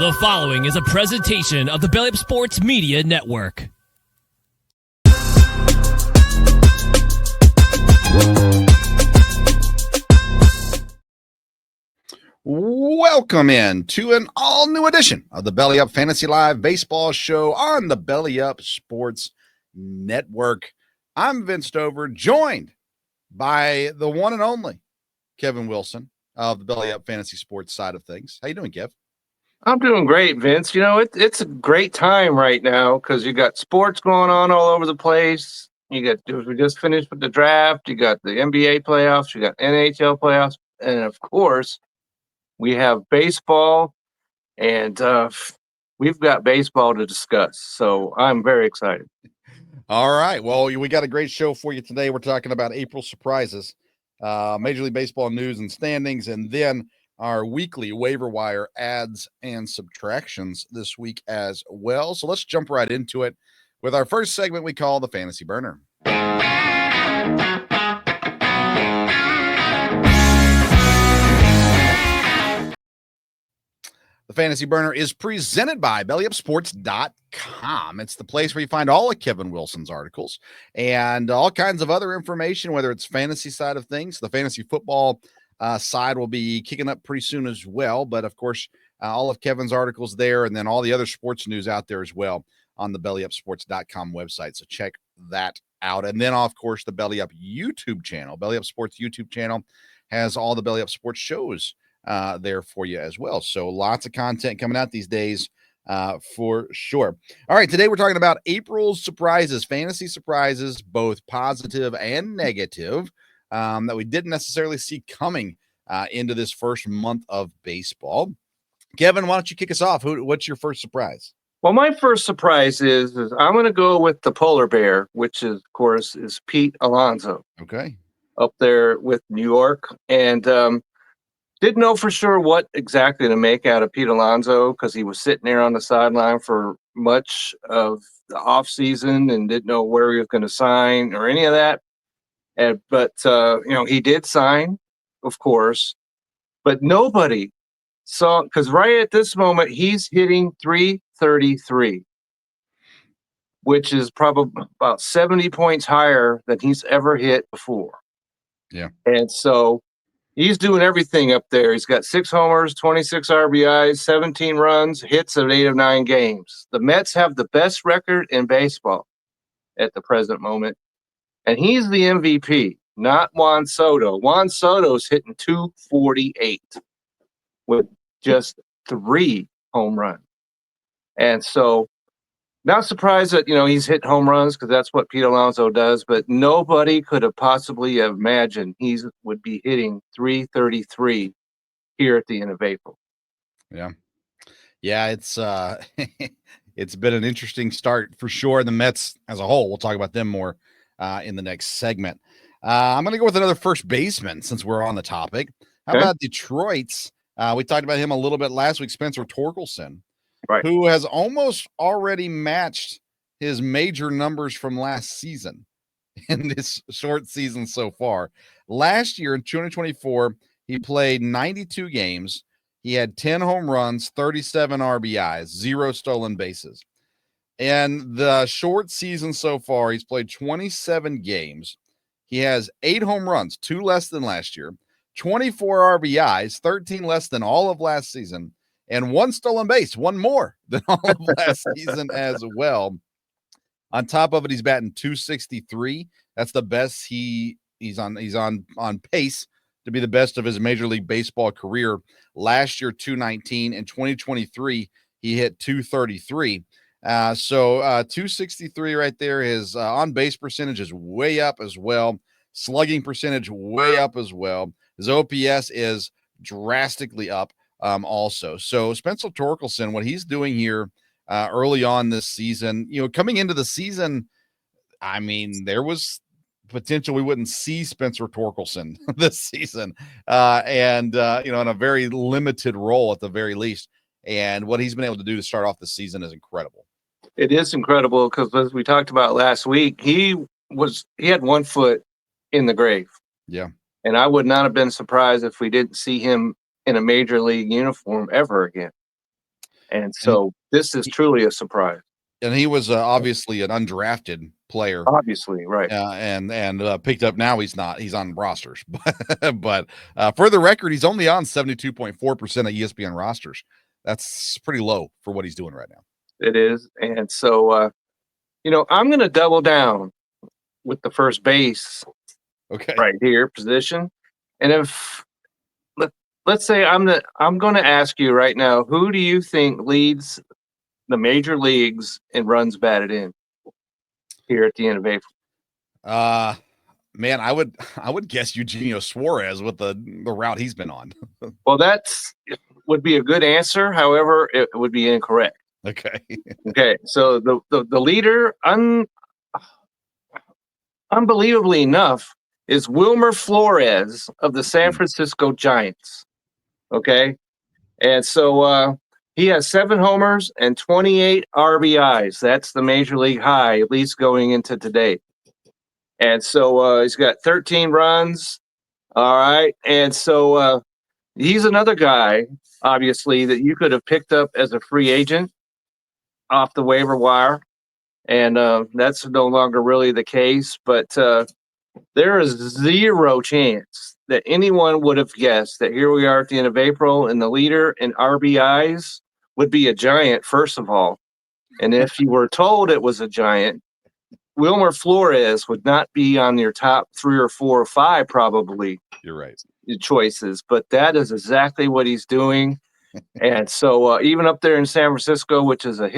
The following is a presentation of the Belly Up Sports Media Network. Welcome in to an all-new edition of the Belly Up Fantasy Live Baseball Show on the Belly Up Sports Network. I'm Vince Dover, joined by the one and only Kevin Wilson of the Belly Up Fantasy Sports side of things. How you doing, Kev? I'm doing great, Vince. You know, it's a great time right now because you got sports going on all over the place. We just finished with the draft. You got the NBA playoffs. You got NHL playoffs. And, of course, we have baseball, and we've got baseball to discuss. So I'm very excited. All right. Well, we got a great show for you today. We're talking about April surprises, Major League Baseball news and standings, and then our weekly waiver wire adds and subtractions this week as well. So let's jump right into it with our first segment we call the Fantasy Burner. The Fantasy Burner is presented by BellyUpSports.com. It's the place where you find all of Kevin Wilson's articles and all kinds of other information, whether it's fantasy side of things. The fantasy football side will be kicking up pretty soon as well. But, of course, all of Kevin's articles there and then all the other sports news out there as well on the BellyUpSports.com website. So check that out. And then, of course, the Belly Up YouTube channel. Belly Up Sports YouTube channel has all the Belly Up Sports shows there for you as well. So lots of content coming out these days for sure. All right, today we're talking about April's surprises, fantasy surprises, both positive and negative, that we didn't necessarily see coming into this first month of baseball. Kevin, why don't you kick us off? What's your first surprise? Well, my first surprise is I'm going to go with the polar bear, which is, of course, is Pete Alonso. Okay. Up there with New York. And didn't know for sure what exactly to make out of Pete Alonso because he was sitting there on the sideline for much of the offseason and didn't know where he was going to sign or any of that. But he did sign, of course, but nobody saw, because right at this moment, he's hitting 333, which is probably about 70 points higher than he's ever hit before. Yeah. And so he's doing everything up there. He's got 6 homers, 26 RBIs, 17 runs, hits in 8 of 9 games. The Mets have the best record in baseball at the present moment. And he's the MVP, not Juan Soto. Juan Soto's hitting 248 with just 3 home runs. And so not surprised that, he's hitting home runs because that's what Pete Alonso does, but nobody could have possibly imagined he would be hitting 333 here at the end of April. Yeah. Yeah, it's it's been an interesting start for sure. The Mets as a whole, we'll talk about them more in the next segment. I'm going to go with another first baseman since we're on the topic. How about Detroit's? We talked about him a little bit last week, Spencer Torkelson. Right. Who has almost already matched his major numbers from last season in this short season so far. Last year in 2024, he played 92 games. He had 10 home runs, 37 RBIs, 0 stolen bases. And the short season so far, he's played 27 games. He has 8 home runs, 2 less than last year, 24 RBIs, 13 less than all of last season, and 1 stolen base, 1 more than all of last season as well. On top of it, he's batting .263. That's the best he's on pace to be the best of his Major League Baseball career. Last year, .219. In 2023, he hit .233. So .263 right there. His on-base percentage is way up as well. Slugging percentage way up as well. His OPS is drastically up. Also. So Spencer Torkelson, what he's doing here early on this season, coming into the season, I mean, there was potential we wouldn't see Spencer Torkelson this season in a very limited role at the very least. And what he's been able to do to start off the season is incredible. It is incredible because as we talked about last week, he had 1 foot in the grave. Yeah. And I would not have been surprised if we didn't see him in a major league uniform ever again. And so this is truly a surprise. And he was obviously an undrafted player. Obviously, right. And picked up. Now he's on rosters. But for the record, he's only on 72.4% of ESPN rosters. That's pretty low for what he's doing right now. It is. And so, I'm going to double down with the first base right here position. And if let's say I'm going to ask you right now, who do you think leads the major leagues in runs batted in here at the end of April? Man, I would guess Eugenio Suarez with the route he's been on. Well, would be a good answer. However, it would be incorrect. Okay. So the leader, unbelievably enough, is Wilmer Flores of the San Francisco Giants. Okay. And so he has 7 homers and 28 RBIs. That's the major league high, at least going into today. And so he's got 13 runs. All right. And so he's another guy, obviously, that you could have picked up as a free agent off the waiver wire. And that's no longer really the case. But there is zero chance that anyone would have guessed that here we are at the end of April and the leader in RBIs would be a Giant, first of all. And if you were told it was a Giant, Wilmer Flores would not be on your top 3 or 4 or 5, probably. You're right. Choices, but that is exactly what he's doing. And so even up there in San Francisco, which is a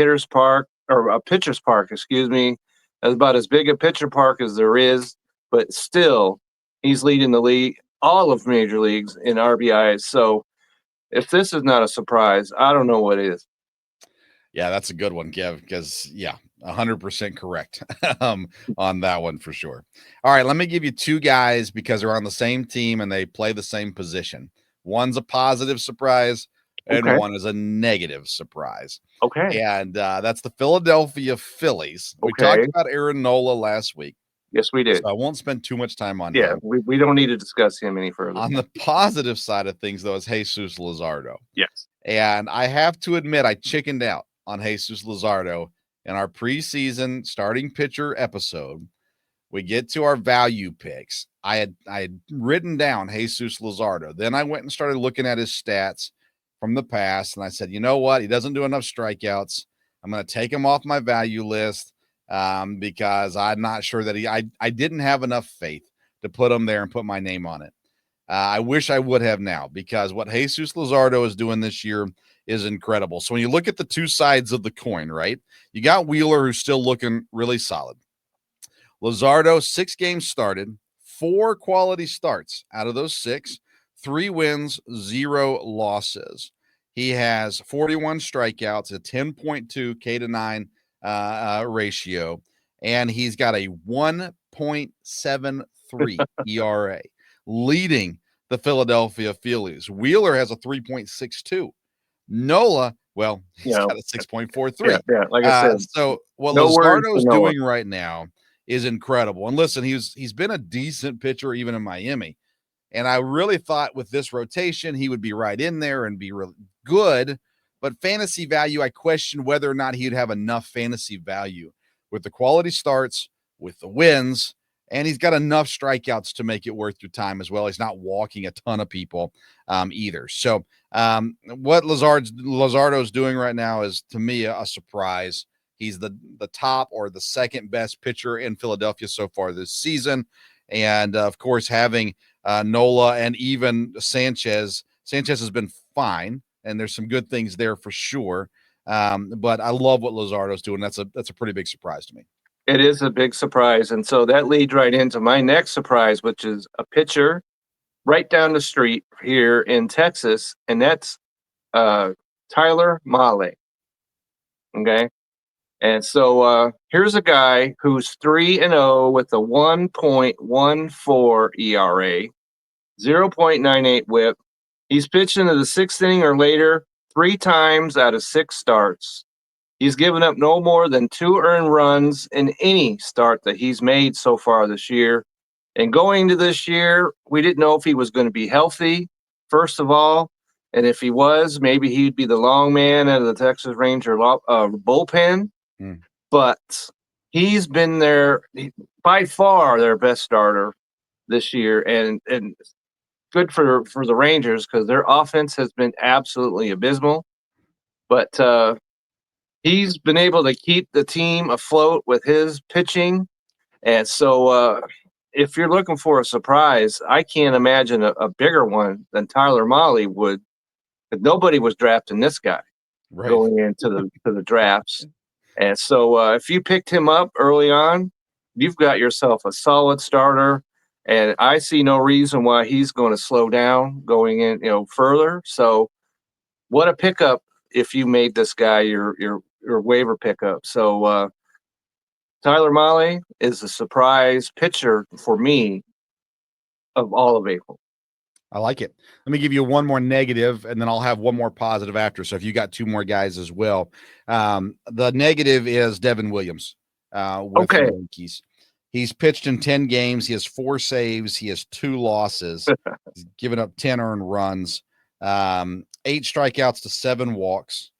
pitcher's park, excuse me, that's about as big a pitcher park as there is, but still he's leading the league, all of major leagues in RBIs. So if this is not a surprise, I don't know what is. Yeah, that's a good one, Kev, because 100% correct on that one for sure. All right, let me give you 2 guys because they're on the same team and they play the same position. One's a positive surprise and one is a negative surprise. Okay. And that's the Philadelphia Phillies. We talked about Aaron Nola last week. Yes, we did. So I won't spend too much time on him. him. We don't need to discuss him any further. On the positive side of things, though, is Jesus Luzardo. Yes. And I have to admit, I chickened out on Jesus Luzardo in our preseason starting pitcher episode. We get to our value picks. I had written down Jesus Luzardo. Then I went and started looking at his stats from the past, and I said, you know what? He doesn't do enough strikeouts. I'm going to take him off my value list because I'm not sure that I didn't have enough faith to put him there and put my name on it. I wish I would have now, because what Jesus Luzardo is doing this year is incredible. So when you look at the 2 sides of the coin, right, you got Wheeler, who's still looking really solid. Luzardo, 6 games started, 4 quality starts. Out of those 6, 3 wins, 0 losses. He has 41 strikeouts, a 10.2 K/9 ratio, and he's got a 1.73 ERA, leading the Philadelphia Phillies. Wheeler has a 3.62. Nola, well, he's got a 6.43. Yeah, like I said. So what Luzardo's doing right now is incredible. And listen, he's been a decent pitcher even in Miami. And I really thought with this rotation, he would be right in there and be really good. But fantasy value, I question whether or not he'd have enough fantasy value with the quality starts, with the wins, and he's got enough strikeouts to make it worth your time as well. He's not walking a ton of people either. So what Luzardo's doing right now is, to me, a surprise. He's the top or the second best pitcher in Philadelphia so far this season. And, of course, having Nola and even Sanchez has been fine, and there's some good things there for sure. But I love what Luzardo's doing. That's a pretty big surprise to me. It is a big surprise. And so that leads right into my next surprise, which is a pitcher right down the street here in Texas, and that's Tyler Mahle. Okay. And so here's a guy who's 3-0 with a 1.14 ERA, 0.98 whip. He's pitched into the 6th inning or later 3 times out of 6 starts. He's given up no more than 2 earned runs in any start that he's made so far this year. And going into this year, we didn't know if he was going to be healthy, first of all. And if he was, maybe he'd be the long man out of the Texas Ranger bullpen. Mm. But he's been by far their best starter this year, and good for the Rangers because their offense has been absolutely abysmal. But he's been able to keep the team afloat with his pitching. And so if you're looking for a surprise, I can't imagine a bigger one than Tyler Mahle would. But nobody was drafting this guy going into the drafts. And so if you picked him up early on, you've got yourself a solid starter. And I see no reason why he's going to slow down going in, further. So what a pickup if you made this guy your waiver pickup. So Tyler Mahle is a surprise pitcher for me of all of April. I like it. Let me give you one more negative, and then I'll have one more positive after. So if you got two more guys as well, the negative is Devin Williams with the Yankees. He's pitched in 10 games. He has 4 saves. He has 2 losses. He's given up 10 earned runs, 8 strikeouts to 7 walks.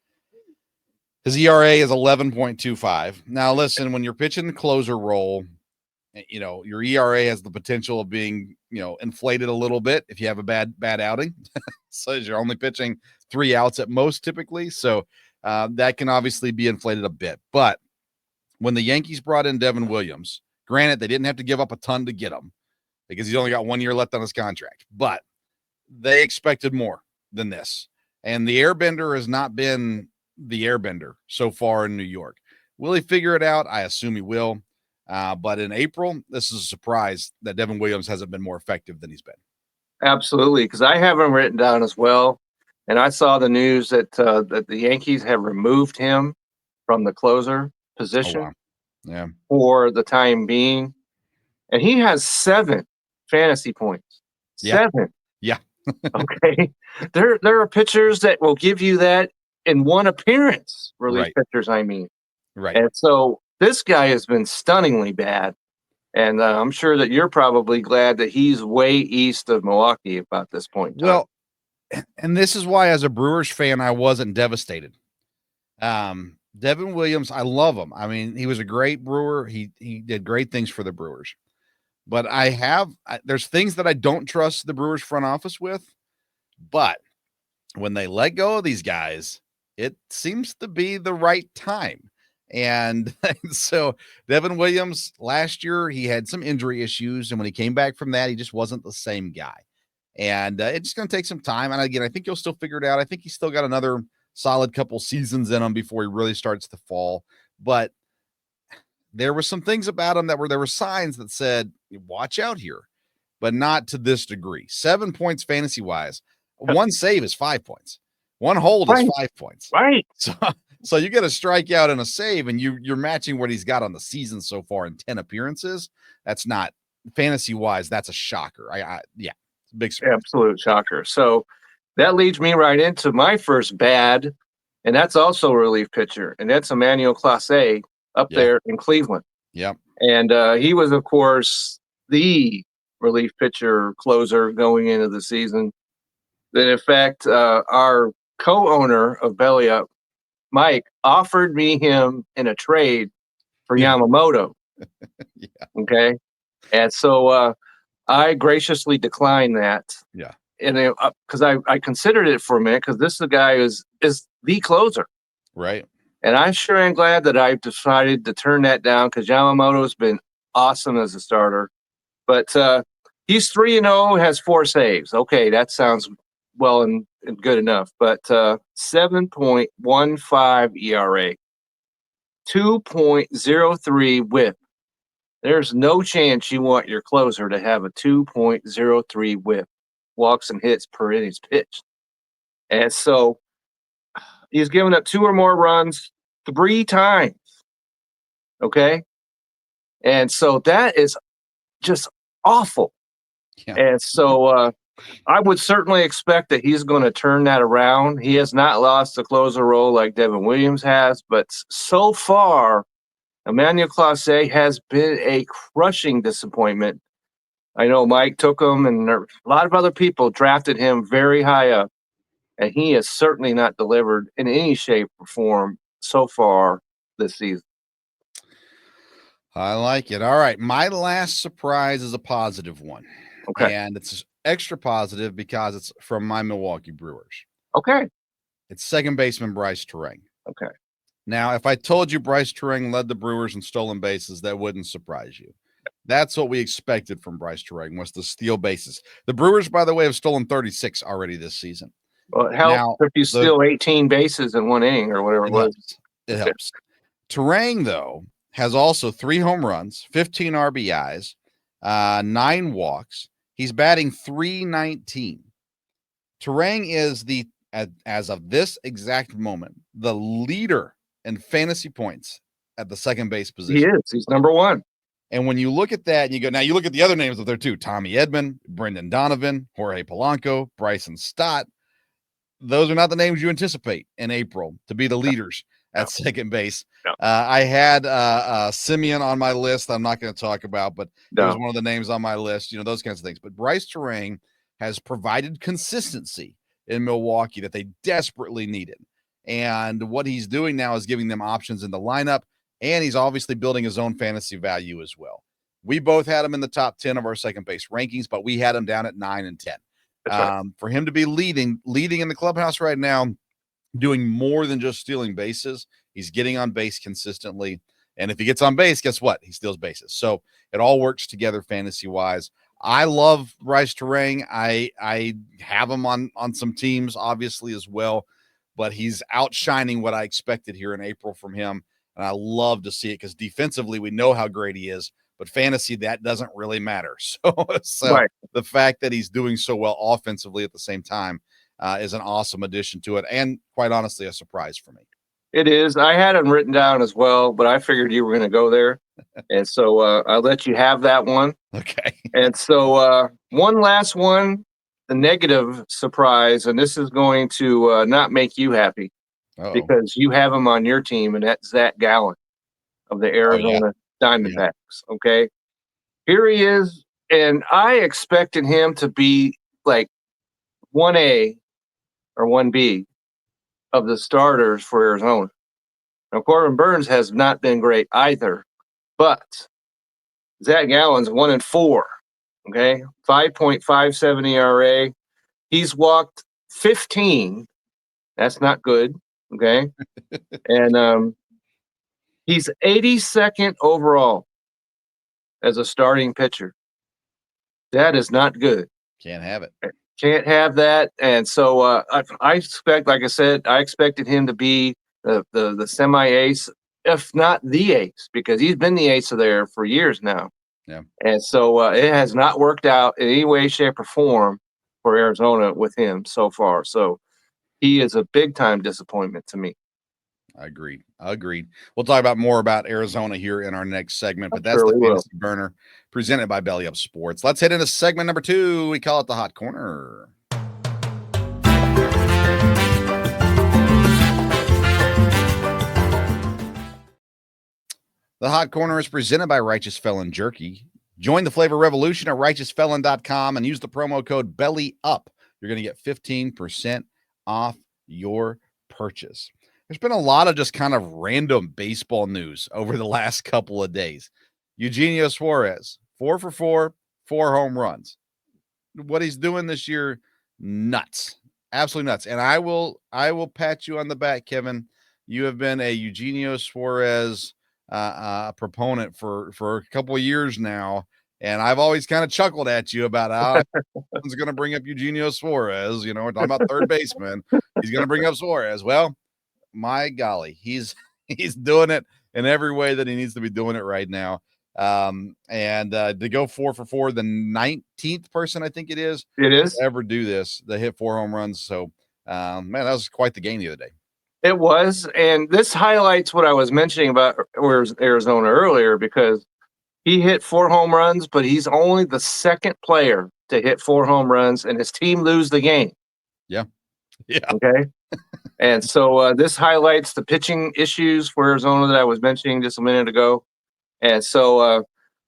His ERA is 11.25. Now, listen, when you're pitching the closer role, your ERA has the potential of being, inflated a little bit if you have a bad outing. So you're only pitching 3 outs at most typically. So that can obviously be inflated a bit. But when the Yankees brought in Devin Williams, granted, they didn't have to give up a ton to get him because he's only got 1 year left on his contract, but they expected more than this. And the airbender has not been the airbender so far in New York. Will he figure it out? I assume he will. But in April, this is a surprise that Devin Williams hasn't been more effective than he's been. Absolutely, because I have him written down as well. And I saw the news that the Yankees have removed him from the closer position. Oh, wow. Yeah. For the time being. And he has 7 fantasy points. 7. Yeah. Okay. There are pitchers that will give you that in one appearance. Relief pitchers, I mean. Right. And so this guy has been stunningly bad. And I'm sure that you're probably glad that he's way east of Milwaukee about this point in time. Well, and this is why, as a Brewers fan, I wasn't devastated. Devin Williams, I love him. I mean, he was a great Brewer. He did great things for the Brewers. But there's things that I don't trust the Brewers front office with. But when they let go of these guys, it seems to be the right time. And so Devin Williams, last year, he had some injury issues. And when he came back from that, he just wasn't the same guy. And it's just going to take some time. And again, I think he'll still figure it out. I think he's still got another solid couple seasons in him before he really starts to fall. But there were some things about him there were signs that said, watch out here, but not to this degree. 7 points fantasy wise. 1 save is 5 points. 1 hold is 5 points. Right. So you get a strikeout and a save, and you're matching what he's got on the season so far in 10 appearances. That's not fantasy wise. That's a shocker. Yeah, big surprise. Absolute shocker. So that leads me right into my first bad, and that's also a relief pitcher, and that's Emmanuel Clase up there in Cleveland. Yep. And he was, of course, the relief pitcher closer going into the season. Then, in fact, our co-owner of Belly Up, Mike, offered me him in a trade for Yamamoto. Okay. And so I graciously declined that. Yeah. And because I considered it for a minute, because this guy is the closer. Right. And I sure am glad that I've decided to turn that down, because Yamamoto's been awesome as a starter. But he's 3-0, has 4 saves. Okay, that sounds well and good enough. But 7.15 ERA, 2.03 WHIP. There's no chance you want your closer to have a 2.03 WHIP, walks and hits per innings pitched. And so he's given up 2 or more runs 3 times. Okay. And so that is just awful. Yeah. And so I would certainly expect that he's going to turn that around. He has not lost the closer role like Devin Williams has, but so far, Emmanuel Clase has been a crushing disappointment. I know Mike took him, and a lot of other people drafted him very high up. and he has certainly not delivered in any shape or form so far this season. I like it. All right. My last surprise is a positive one. Okay. And it's extra positive because it's from my Milwaukee Brewers. Okay. It's second baseman Bryce Terang. Okay. Now, if I told you Bryce Terang led the Brewers in stolen bases, that wouldn't surprise you. That's what we expected from Bryce Terang, was to steal bases. The Brewers, by the way, have stolen 36 already this season. Well, it helps if you steal 18 bases in one inning or whatever it was. It helps. Terang, though, has also 3 home runs, 15 RBIs, 9 walks. He's batting .319. Terang is as of this exact moment, the leader in fantasy points at the second base position. He is. He's number 1. And when you look at that, and you go, now you look at the other names up there too: Tommy Edman, Brendan Donovan, Jorge Polanco, Bryson Stott. Those are not the names you anticipate in April to be the leaders at second base. No. I had Simeon on my list. I'm not going to talk about, but it was one of the names on my list, those kinds of things. But Bryce Terang has provided consistency in Milwaukee that they desperately needed. And what he's doing now is giving them options in the lineup, and he's obviously building his own fantasy value as well. We both had him in the top 10 of our second base rankings, but we had him down at 9 and 10. Right. For him to be leading in the clubhouse right now, doing more than just stealing bases, he's getting on base consistently. And if he gets on base, guess what? He steals bases. So it all works together fantasy-wise. I love Bryce Terang. I have him on some teams, obviously, as well. But he's outshining what I expected here in April from him. And I love to see it because defensively, we know how great he is. But fantasy, that doesn't really matter. So right. The fact that he's doing so well offensively at the same time is an awesome addition to it. And quite honestly, a surprise for me. It is. I had him written down as well, but I figured you were going to go there. And so I'll let you have that one. Okay. And so one last one, the negative surprise, and this is going to not make you happy. Uh-oh. Because you have him on your team, and that's Zach Gallen of the Arizona Diamondbacks. Yeah. Okay. Here he is, and I expected him to be like 1A or 1B of the starters for Arizona. Now, Corbin Burns has not been great either, but Zach Gallen's 1 and 4. Okay, 5.57 ERA. He's walked 15. That's not good. Okay, and he's 82nd overall as a starting pitcher. That is not good. Can't have it. Can't have that. And so I expect, like I said, I expected him to be the semi-ace, if not the ace, because he's been the ace of there for years now. Yeah. And so it has not worked out in any way, shape, or form for Arizona with him so far. So he is a big-time disappointment to me. Agreed. We'll talk about more about Arizona here in our next segment, but that's the Fantasy Burner presented by Belly Up Sports. Let's head into segment number 2. We call it the Hot Corner. The Hot Corner is presented by Righteous Felon Jerky. Join the flavor revolution at righteousfelon.com and use the promo code BELLYUP. You're going to get 15% off your purchase. There's been a lot of just kind of random baseball news over the last couple of days. Eugenio Suarez, 4 for 4, 4 home runs. What he's doing this year, nuts. Absolutely nuts. And I will pat you on the back, Kevin. You have been a Eugenio Suarez proponent for a couple of years now. And I've always kind of chuckled at you about how someone's going to bring up Eugenio Suarez. We're talking about third baseman. He's going to bring up Suarez. Well, my golly, he's doing it in every way that he needs to be doing it right now. And to go 4 for 4, the 19th person, I think it is to ever do this, to hit 4 home runs. So, man, that was quite the game the other day. It was. And this highlights what I was mentioning about Arizona earlier, because he hit 4 home runs, but he's only the second player to hit 4 home runs, and his team lose the game. Yeah. Okay. And so this highlights the pitching issues for Arizona that I was mentioning just a minute ago. And so,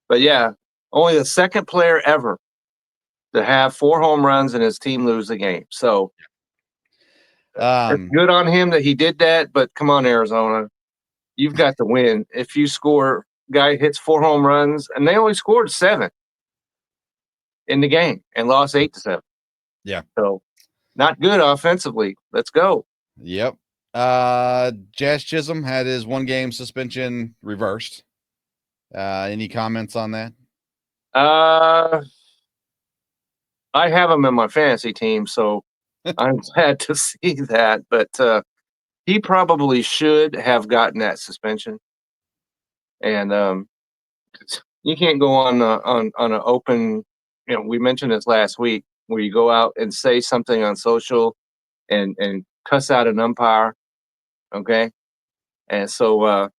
but yeah, only the second player ever to have 4 home runs and his team lose the game. So It's good on him that he did that, but come on, Arizona. You've got to win. If you score, guy hits 4 home runs, and they only scored 7 in the game and lost 8-7. Yeah. So not good offensively. Let's go. Yep. Jazz Chisholm had his 1-game suspension reversed. Any comments on that? I have him in my fantasy team, so I'm glad to see that. But he probably should have gotten that suspension. And you can't go on an open. We mentioned this last week where you go out and say something on social and cuss out an umpire. Okay, and so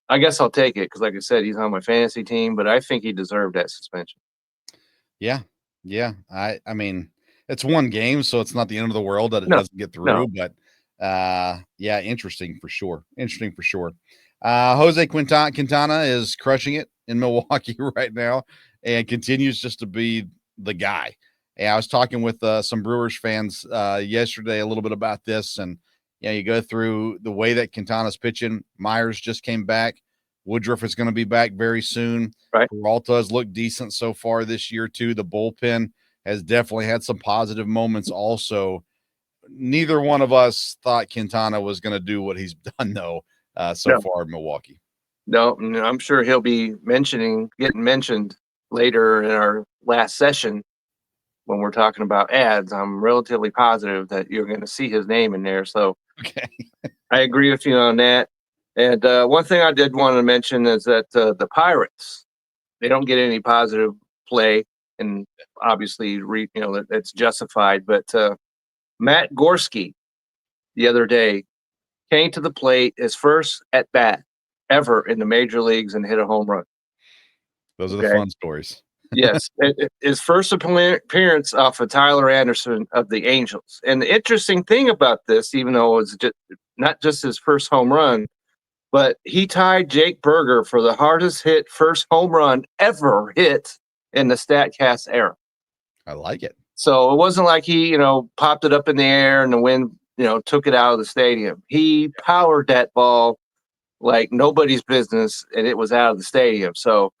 I guess I'll take it because, like I said, he's on my fantasy team, but I think he deserved that suspension. Yeah. I mean, it's 1 game, so it's not the end of the world that it No, doesn't get through. no. But yeah, interesting for sure. Jose Quintana is crushing it in Milwaukee right now and continues just to be the guy. And I was talking with some Brewers fans yesterday a little bit about this, and you go through the way that Quintana's pitching. Myers just came back. Woodruff is going to be back very soon. Right. Peralta has looked decent so far this year too. The bullpen has definitely had some positive moments also. Neither one of us thought Quintana was going to do what he's done though so far in Milwaukee. No, I'm sure he'll be getting mentioned later in our last session when we're talking about ads. I'm relatively positive that you're going to see his name in there. So Okay. I agree with you on that. And one thing I did want to mention is that the Pirates, they don't get any positive play, and obviously, it's justified. But Matt Gorski the other day came to the plate, his first at bat ever in the major leagues, and hit a home run. Those are the fun stories. Yes, his first appearance off of Tyler Anderson of the Angels. And the interesting thing about this, even though it was not just his first home run, but he tied Jake Berger for the hardest hit first home run ever hit in the StatCast era. I like it. So it wasn't like he, popped it up in the air and the wind, took it out of the stadium. He powered that ball like nobody's business, and it was out of the stadium. So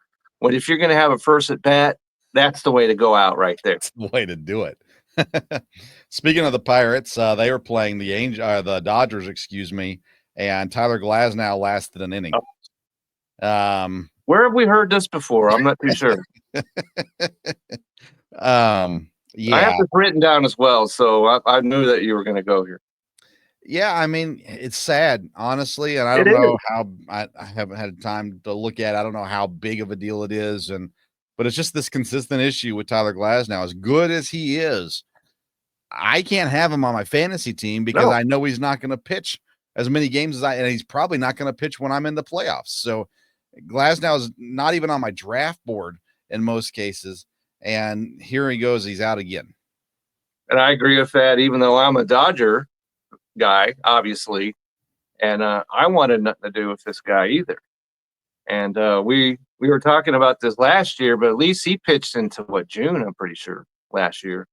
if you're going to have a first at bat, that's the way to go out right there. That's the way to do it. Speaking of the Pirates, they were playing the Dodgers, and Tyler Glasnow lasted an inning. Where have we heard this before? I'm not too sure. Yeah, I have this written down as well, so I knew that you were going to go here. Yeah, I mean, it's sad, honestly, and I don't know how I haven't had time to look at it. I don't know how big of a deal it is, but it's just this consistent issue with Tyler Glasnow. As good as he is, I can't have him on my fantasy team because I know he's not going to pitch as many games as and he's probably not going to pitch when I'm in the playoffs. So Glasnow is not even on my draft board in most cases, and here he goes, he's out again. And I agree with that, even though I'm a Dodger guy, obviously, and I wanted nothing to do with this guy either. And we were talking about this last year, but at least he pitched into June, I'm pretty sure, last year.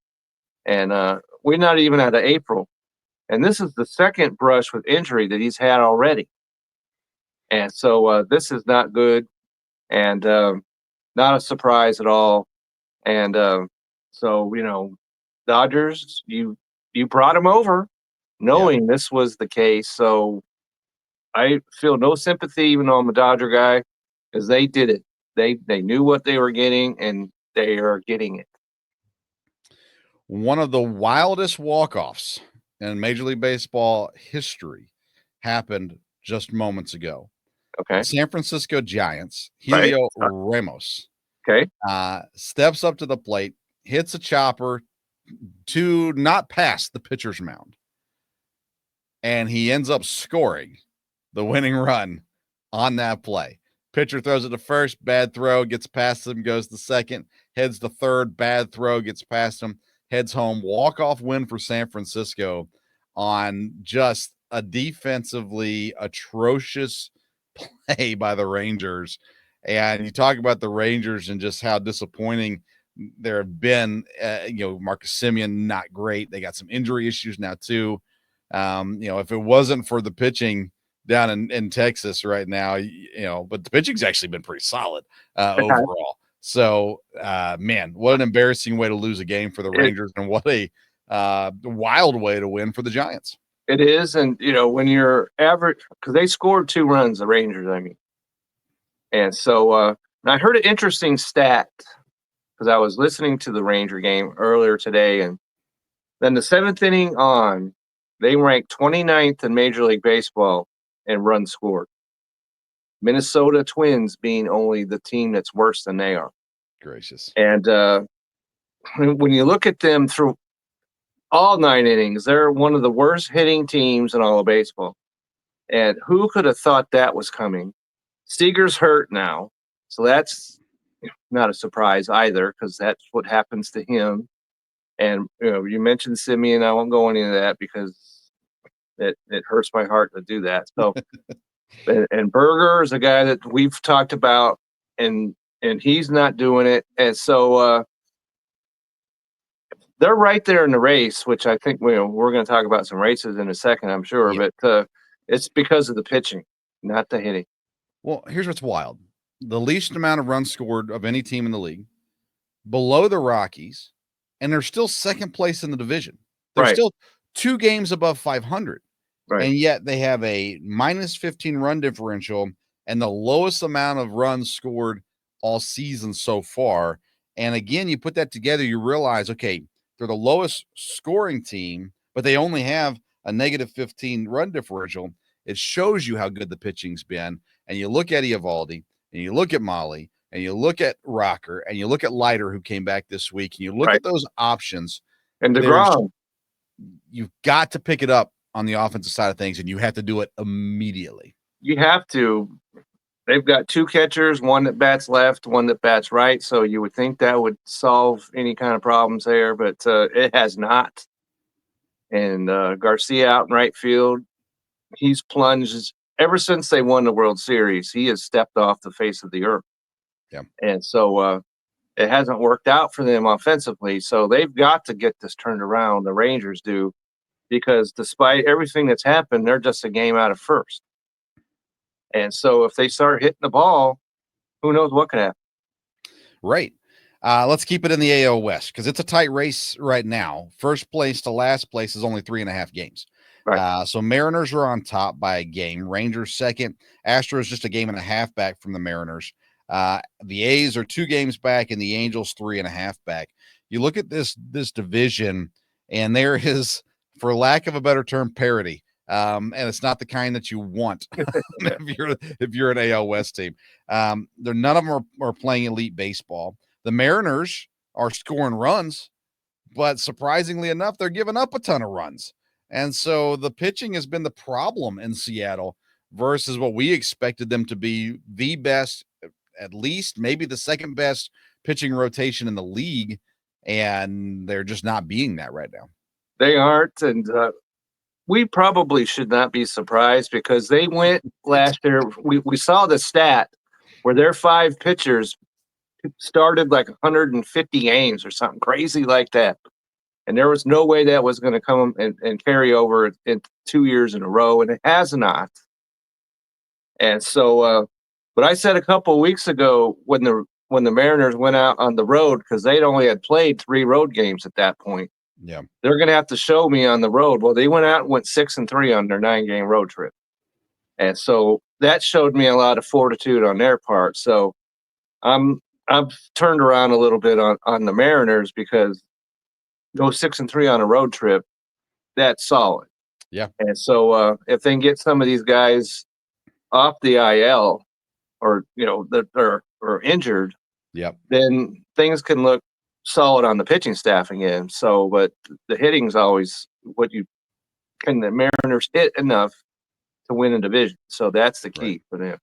And we're not even out of April. And this is the second brush with injury that he's had already. And so this is not good, and not a surprise at all. And so, Dodgers, you brought him over knowing this was the case. So I feel no sympathy, even though I'm a Dodger guy, because they did it. They knew what they were getting, and they are getting it. One of the wildest walk-offs in Major League Baseball history happened just moments ago. Okay. The San Francisco Giants, Helio Ramos, steps up to the plate, hits a chopper to not pass the pitcher's mound, and he ends up scoring the winning run on that play. Pitcher throws it to first, bad throw, gets past him, goes to second, heads to third, bad throw, gets past him, heads home. Walk-off win for San Francisco on just a defensively atrocious play by the Rangers. And you talk about the Rangers and just how disappointing there have been, Marcus Semien, not great. They got some injury issues now too. If it wasn't for the pitching down in Texas right now, but the pitching's actually been pretty solid overall. So, man, what an embarrassing way to lose a game for the Rangers, and what a wild way to win for the Giants. It is. And, when you're average, because they scored 2 runs, the Rangers, I mean. And so and I heard an interesting stat because I was listening to the Ranger game earlier today. And then the 7th inning on, they ranked 29th in Major League Baseball in runs scored. Minnesota Twins being only the team that's worse than they are. Gracious. And when you look at them through all 9 innings, they're one of the worst hitting teams in all of baseball. And who could have thought that was coming? Seager's hurt now, so that's not a surprise either, because that's what happens to him. And you mentioned Semien. I won't go into that because it hurts my heart to do that. So, and Berger is a guy that we've talked about, and he's not doing it. And so they're right there in the race, which I think we're going to talk about some races in a second, I'm sure. Yep. But it's because of the pitching, not the hitting. Well, here's what's wild. The least amount of runs scored of any team in the league, below the Rockies, and they're still second place in the division. They're still 2 games above 500. Right. And yet they have a minus 15 run differential and the lowest amount of runs scored all season so far. And again, you put that together, you realize, okay, they're the lowest scoring team, but they only have a negative 15 run differential. It shows you how good the pitching's been. And you look at Eovaldi, and you look at Molly, and you look at Rocker, and you look at Leiter, who came back this week, and you look at those options. And DeGrom. You've got to pick it up on the offensive side of things, and you have to do it immediately. You have to. They've got 2 catchers, one that bats left, one that bats right. So you would think that would solve any kind of problems there, but it has not. And Garcia out in right field, he's plunged. Ever since they won the World Series, he has stepped off the face of the earth. Yeah. And so it hasn't worked out for them offensively. So they've got to get this turned around. The Rangers do, because despite everything that's happened, they're just a game out of first. And so if they start hitting the ball, who knows what could happen. Right. Let's keep it in the AL West, because it's a tight race right now. First place to last place is only 3.5 games. Right. So Mariners are on top by a game. Rangers second. Astros just a game and a half back from the Mariners. The A's are 2 games back, and the Angels 3.5 back. You look at this division, and there is, for lack of a better term, parity. And it's not the kind that you want if you're an AL West team. None of them are playing elite baseball. The Mariners are scoring runs, but surprisingly enough, they're giving up a ton of runs. And so the pitching has been the problem in Seattle versus what we expected them to be, the best, at least maybe the second best pitching rotation in the league. And they're just not being that right now. They aren't. And we probably should not be surprised, because they went last year. We saw the stat where their 5 pitchers started like 150 games or something crazy like that. And there was no way that was going to come and carry over in 2 years in a row, and it has not. And so, but I said a couple of weeks ago when the Mariners went out on the road, because they'd only had played 3 road games at that point. Yeah, they're going to have to show me on the road. Well, they went out and went 6-3 on their 9-game road trip, and so that showed me a lot of fortitude on their part. So I've turned around a little bit on the Mariners, because go 6-3 on a road trip, that's solid. Yeah. And so if they can get some of these guys off the IL, or that are injured, then things can look solid on the pitching staff again. So, but the hitting's always can the Mariners hit enough to win a division? So that's the key for them.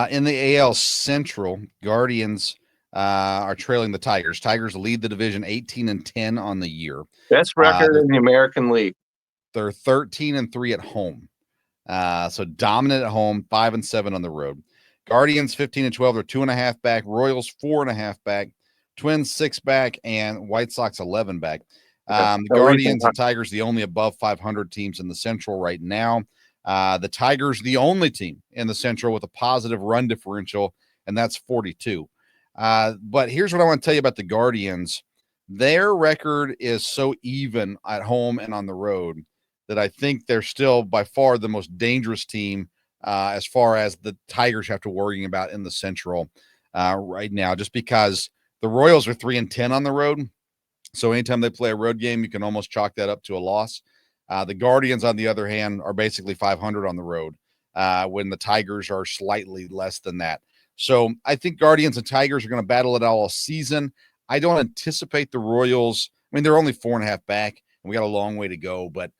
In the AL Central, Guardians are trailing the Tigers. Tigers lead the division 18-10 on the year. Best record in the American League. They're 13-3 at home. So dominant at home, 5-7 on the road. Guardians 15-12. They're 2.5 back. Royals 4.5 back. Twins 6 back, and White Sox 11 back. The No Guardians reason. and Tigers, the only above 500 teams in the Central right now. The Tigers, the only team in the Central with a positive run differential, and that's 42. But here's what I want to tell you about the Guardians. Their record is so even at home and on the road that I think they're still by far the most dangerous team as far as the Tigers have to worry about in the Central right now, just because the Royals are 3-10 on the road. So anytime they play a road game, you can almost chalk that up to a loss. The Guardians, on the other hand, are basically 500 on the road when the Tigers are slightly less than that. So I think Guardians and Tigers are going to battle it all season. I don't anticipate the Royals. I mean, they're only 4.5 back, and we got a long way to go. But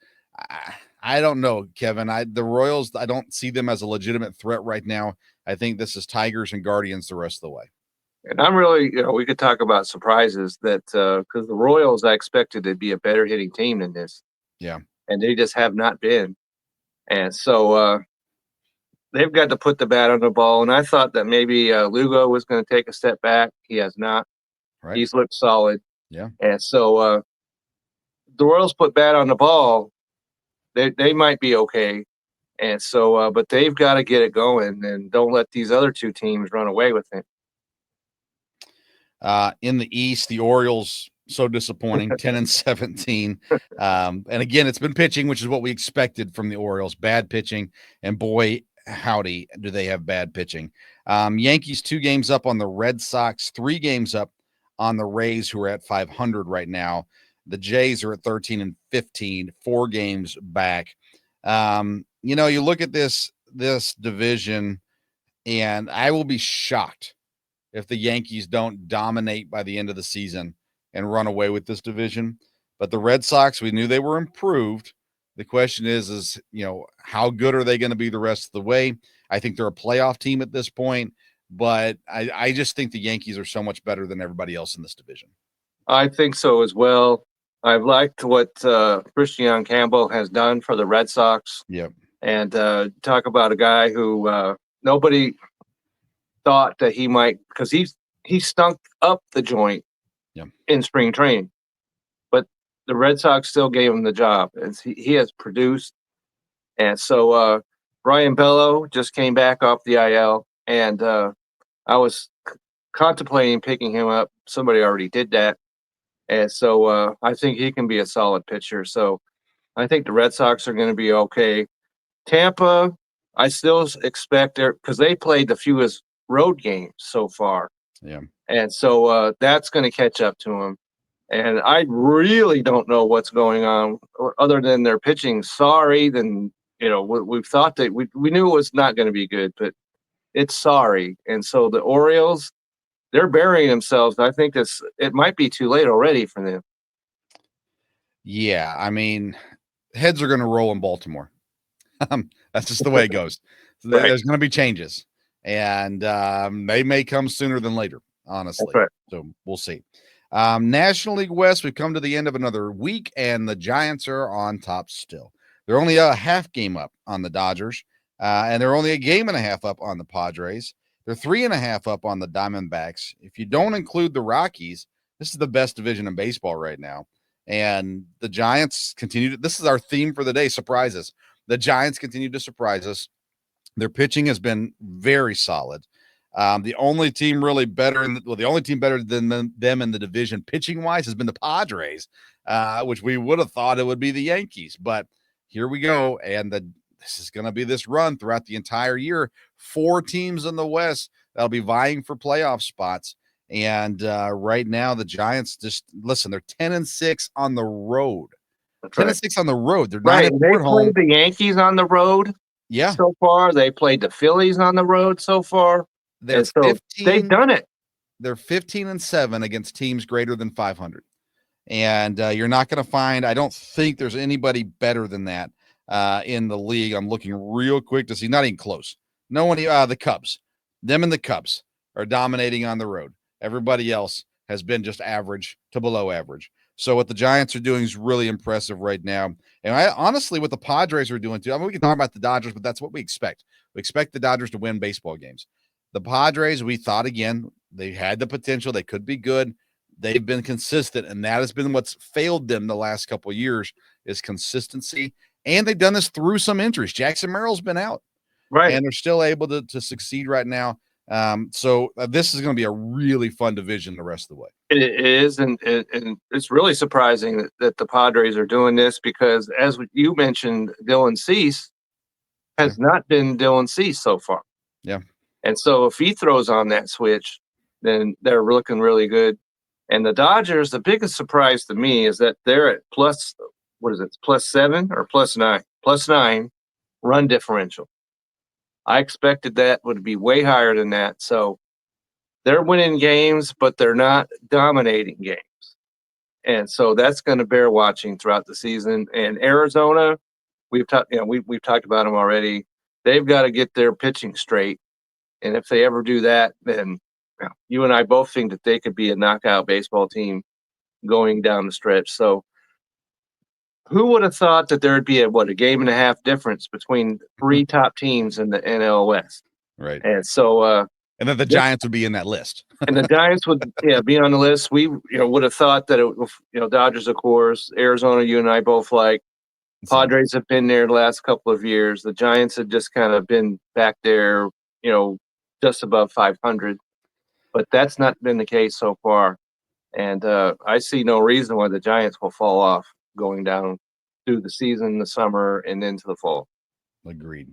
I don't know, Kevin. The Royals, I don't see them as a legitimate threat right now. I think this is Tigers and Guardians the rest of the way. And I'm really, we could talk about surprises that because the Royals, I expected to be a better hitting team than this. Yeah. And they just have not been. And so they've got to put the bat on the ball. And I thought that maybe Lugo was going to take a step back. He has not. Right. He's looked solid. Yeah. And so the Royals put bat on the ball. They might be okay. And so, but they've got to get it going and don't let these other two teams run away with it. In the East, the Orioles, so disappointing, 10-17. And again, it's been pitching, which is what we expected from the Orioles. Bad pitching, and boy, howdy, do they have bad pitching. Yankees 2 games up on the Red Sox, 3 games up on the Rays, who are at 500 right now. The Jays are at 13-15, 4 games back. You look at this division, and I will be shocked if the Yankees don't dominate by the end of the season and run away with this division. But the Red Sox, we knew they were improved. The question is, how good are they going to be the rest of the way? I think they're a playoff team at this point, but I just think the Yankees are so much better than everybody else in this division. I think so as well. I've liked what Christian Campbell has done for the Red Sox. Yep. And talk about a guy who nobody thought that he might, because he stunk up the joint in spring training, but the Red Sox still gave him the job, and he has produced. And so Brian Bello just came back off the IL, and I was contemplating picking him up. Somebody already did that, and so I think he can be a solid pitcher. So I think the Red Sox are going to be okay. Tampa, I still expect because they played the fewest road games so far. Yeah. And so that's going to catch up to them. And I really don't know what's going on other than their pitching. Sorry, then, we've thought that we knew it was not going to be good, but it's sorry. And so the Orioles, they're burying themselves. I think it might be too late already for them. Yeah. I mean, heads are going to roll in Baltimore. That's just the way it goes. Right. There's going to be changes, and they may come sooner than later, honestly. Right. So we'll see. National League West, we've come to the end of another week, and the Giants are on top still. They're only a half game up on the Dodgers, and they're only a game and a half up on the Padres. They're 3.5 up on the Diamondbacks. If you don't include the Rockies, this is the best division in baseball right now. And the Giants continue this is our theme for the day, surprises. The Giants continue to surprise us. Their pitching has been very solid. The only team really better the only team better than them in the division pitching wise has been the Padres, which we would have thought it would be the Yankees. But here we go. And this is going to be this run throughout the entire year. 4 teams in the West that'll be vying for playoff spots. And right now, the Giants they're 10-6 on the road. That's 10-6 on the road. They're right. 9-4 They at home. played the Yankees on the road. Yeah. So far, they played the Phillies on the road so far. They're so 15. They've done it. They're 15-7 against teams greater than 500. And you're not going to find, I don't think there's anybody better than that in the league. I'm looking real quick to see, not even close. No one, the Cubs, them and the Cubs are dominating on the road. Everybody else has been just average to below average. So what the Giants are doing is really impressive right now. And I honestly, what the Padres are doing too, I mean, we can talk about the Dodgers, but that's what we expect. We expect the Dodgers to win baseball games. The Padres, we thought, again, they had the potential. They could be good. they've been consistent, and that has been what's failed them the last couple of years is consistency. And they've done this through some injuries. Jackson Merrill's been out, Right. and they're still able to succeed right now. So this is going to be a really fun division the rest of the way. It is, and it's really surprising that the Padres are doing this because, as you mentioned, Dylan Cease has not been Dylan Cease so far. Yeah. And so if he throws on that switch, then they're looking really good. And the Dodgers, the biggest surprise to me is that they're at +7 or +9 run differential. I expected that would be way higher than that. So they're winning games, but they're not dominating games. And so that's going to bear watching throughout the season. And Arizona, we've talked about them already. They've got to get their pitching straight. And if they ever do that, then you and I both think that they could be a knockout baseball team going down the stretch. So who would have thought that there would be a game and a half difference between three top teams in the NL West? Right. And so and then the Giants would be in that list. and the Giants would be on the list. We would have thought that Dodgers, of course, Arizona, you and I both like. Padres have been there the last couple of years. The Giants have just kind of been back there, just above 500. But that's not been the case so far. And I see no reason why the Giants will fall off going down through the season, the summer, and into the fall. Agreed.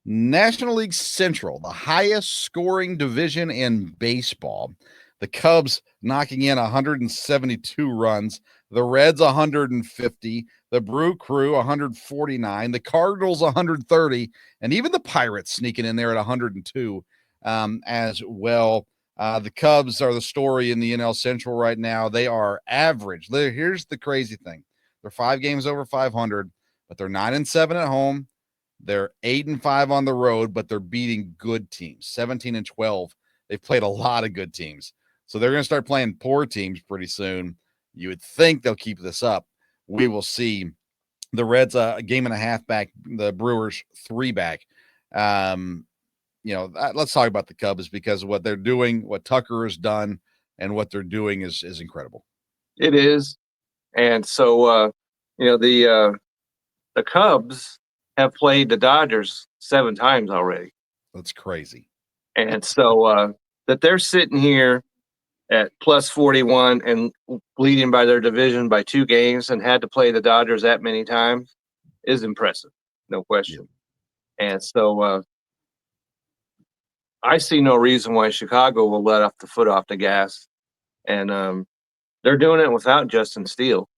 National League Central, the highest scoring division in baseball. The Cubs knocking in 172 runs. The Reds 150. The Brew Crew 149. The Cardinals 130. And even the Pirates sneaking in there at 102 as well. The Cubs are the story in the NL Central right now. They are average. Here's the crazy thing. They're 5 games over 500, but they're 9-7 at home. They're 8-5 on the road, but they're beating good teams, 17-12. They've played a lot of good teams. So they're going to start playing poor teams pretty soon. You would think they'll keep this up. We will see. The Reds a game and a half back, the Brewers 3 back. Let's talk about the Cubs because what they're doing, what Tucker has done, and what they're doing is incredible. It is. And so, the Cubs have played the Dodgers 7 times already. That's crazy. And so that they're sitting here at +41 and leading by their division by 2 games and had to play the Dodgers that many times is impressive. No question. Yeah. And so I see no reason why Chicago will let off the foot off the gas. And they're doing it without Justin Steele.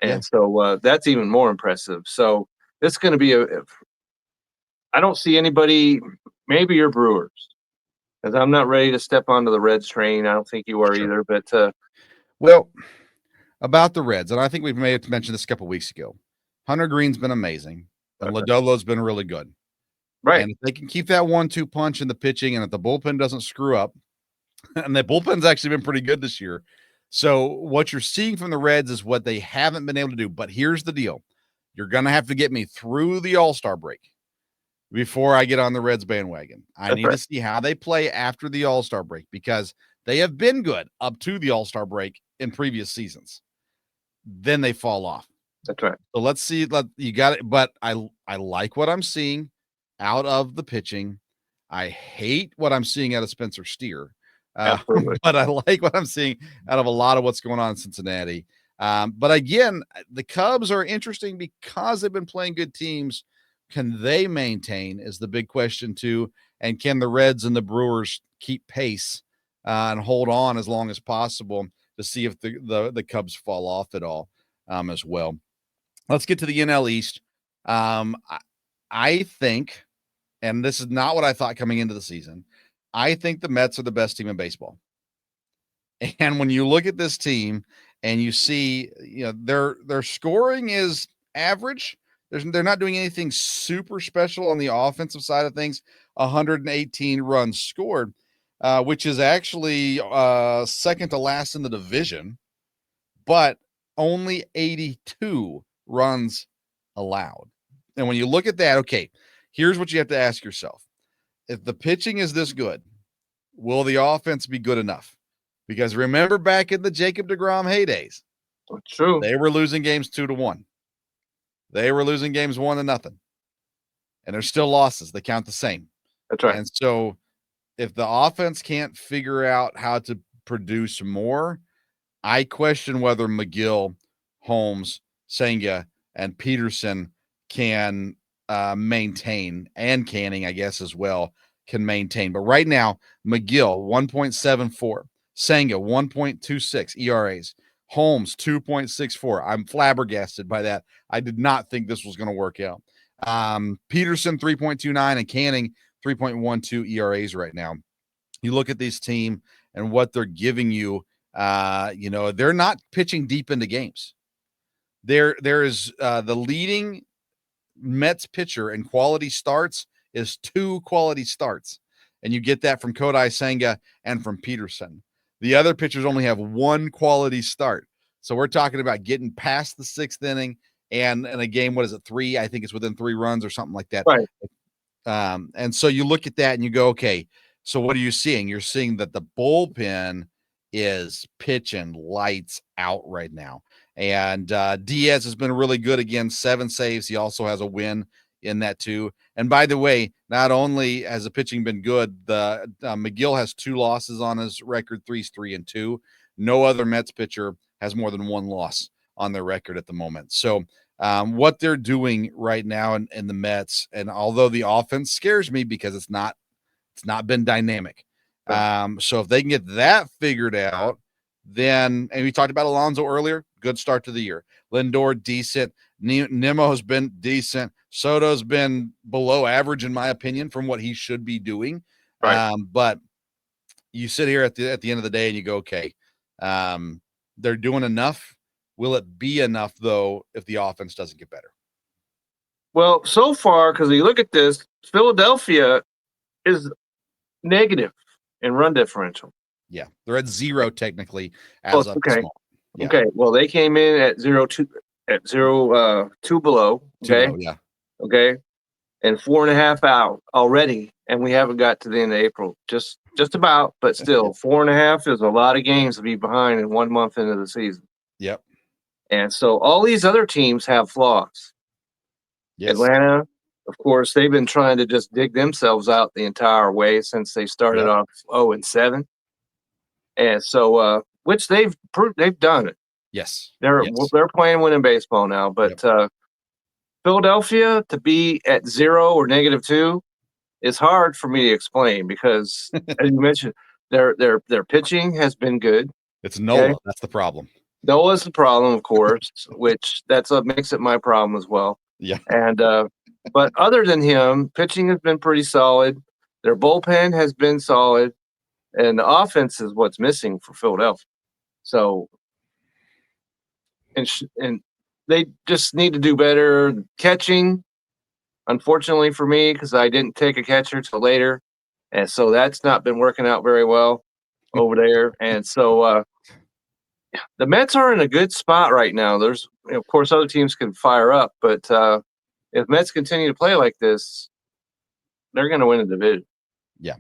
And so that's even more impressive. So it's going to be I don't see anybody, maybe your Brewers, because I'm not ready to step onto the Reds train. I don't think you are either. But well, about the Reds, and I think we may have mentioned this a couple of weeks ago. Hunter Green's been amazing, and Lodolo's been really good. Right. And if they can keep that 1-2 punch in the pitching, and if the bullpen doesn't screw up, and the bullpen's actually been pretty good this year. So what you're seeing from the Reds is what they haven't been able to do. But here's the deal. You're going to have to get me through the All-Star break before I get on the Reds bandwagon. I need to see how they play after the All-Star break because they have been good up to the All-Star break in previous seasons. Then they fall off. That's right. So let's see. You got it. But I like what I'm seeing out of the pitching. I hate what I'm seeing out of Spencer Steer. But I like what I'm seeing out of a lot of what's going on in Cincinnati. But again, the Cubs are interesting because they've been playing good teams. Can they maintain is the big question too. And can the Reds and the Brewers keep pace and hold on as long as possible to see if the Cubs fall off at all as well. Let's get to the NL East. I think, and this is not what I thought coming into the season, I think the Mets are the best team in baseball. And when you look at this team and you see, their scoring is average. They're not doing anything super special on the offensive side of things. 118 runs scored, which is actually second to last in the division, but only 82 runs allowed. And when you look at that, okay, here's what you have to ask yourself. If the pitching is this good, will the offense be good enough? Because remember back in the Jacob deGrom heydays, True. they were losing games 2-1. They were losing games 1-0. And they're still losses. They count the same. That's right. And so if the offense can't figure out how to produce more, I question whether McGill, Holmes, Senga, and Peterson can maintain, and Canning, I guess, as well, can maintain. But right now, McGill, 1.74, Senga, 1.26 ERAs, Holmes, 2.64. I'm flabbergasted by that. I did not think this was going to work out. Peterson, 3.29, and Canning, 3.12 ERAs right now. You look at this team and what they're giving you, they're not pitching deep into games. There is the leading Mets pitcher in quality starts is 2 quality starts, and you get that from Kodai Senga and from Peterson. The other pitchers only have 1 quality start, so we're talking about getting past the 6th inning and in a game. What is it? 3? I think it's within 3 runs or something like that. Right. And so you look at that and you go, okay. So what are you seeing? You're seeing that the bullpen is pitching lights out right now. And Diaz has been really good again, 7 saves. He also has a win in that too. And by the way, not only has the pitching been good, the McGill has 2 losses on his record, 3-2. No other Mets pitcher has more than 1 loss on their record at the moment. So what they're doing right now in the Mets, and although the offense scares me because it's not been dynamic. So if they can get that figured out, then, and we talked about Alonso earlier, good start to the year. Lindor, decent. Nimmo has been decent. Soto's been below average, in my opinion, from what he should be doing. Right. But you sit here at the end of the day and you go, okay, they're doing enough. Will it be enough, though, if the offense doesn't get better? Well, so far, because you look at this, Philadelphia is negative in run differential. Yeah, they're at 0 technically as of okay. small. Yeah. Okay, well, they came in at 0-2, at 2 below. Okay, 2-0, yeah. Okay, and 4.5 out already, and we haven't got to the end of April. Just about, but still, 4.5 is a lot of games to be behind in 1 month into the season. Yep. And so all these other teams have flaws. Yes. Atlanta, of course, they've been trying to just dig themselves out the entire way since they started off 0-7. And so, which they've done it. Yes. They're playing winning baseball now. But Philadelphia, to be at 0 or -2 is hard for me to explain because, as you mentioned, their pitching has been good. It's Nola. Okay? That's the problem. Nola's the problem, of course, which that's what makes it my problem as well. Yeah. And but other than him, pitching has been pretty solid. Their bullpen has been solid. And the offense is what's missing for Philadelphia. So, and they just need to do better catching. Unfortunately for me, because I didn't take a catcher till later, and so that's not been working out very well over there. And so, the Mets are in a good spot right now. There's, of course, other teams can fire up, but if Mets continue to play like this, they're going to win the division. Yeah.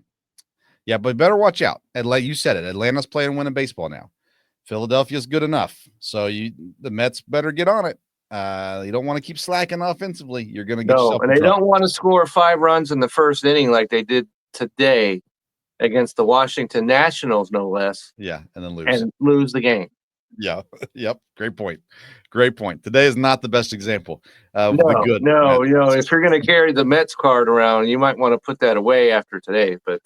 Yeah, but better watch out. Like you said it, Atlanta's playing winning baseball now. Philadelphia's good enough. So the Mets better get on it. You don't want to keep slacking offensively. You're going to get yourself in and they trouble. Don't want to score 5 runs in the first inning like they did today against the Washington Nationals, no less. Yeah, and then lose the game. Yeah. Yep. Great point. Today is not the best example of the good. No, if you're going to carry the Mets card around, you might want to put that away after today. But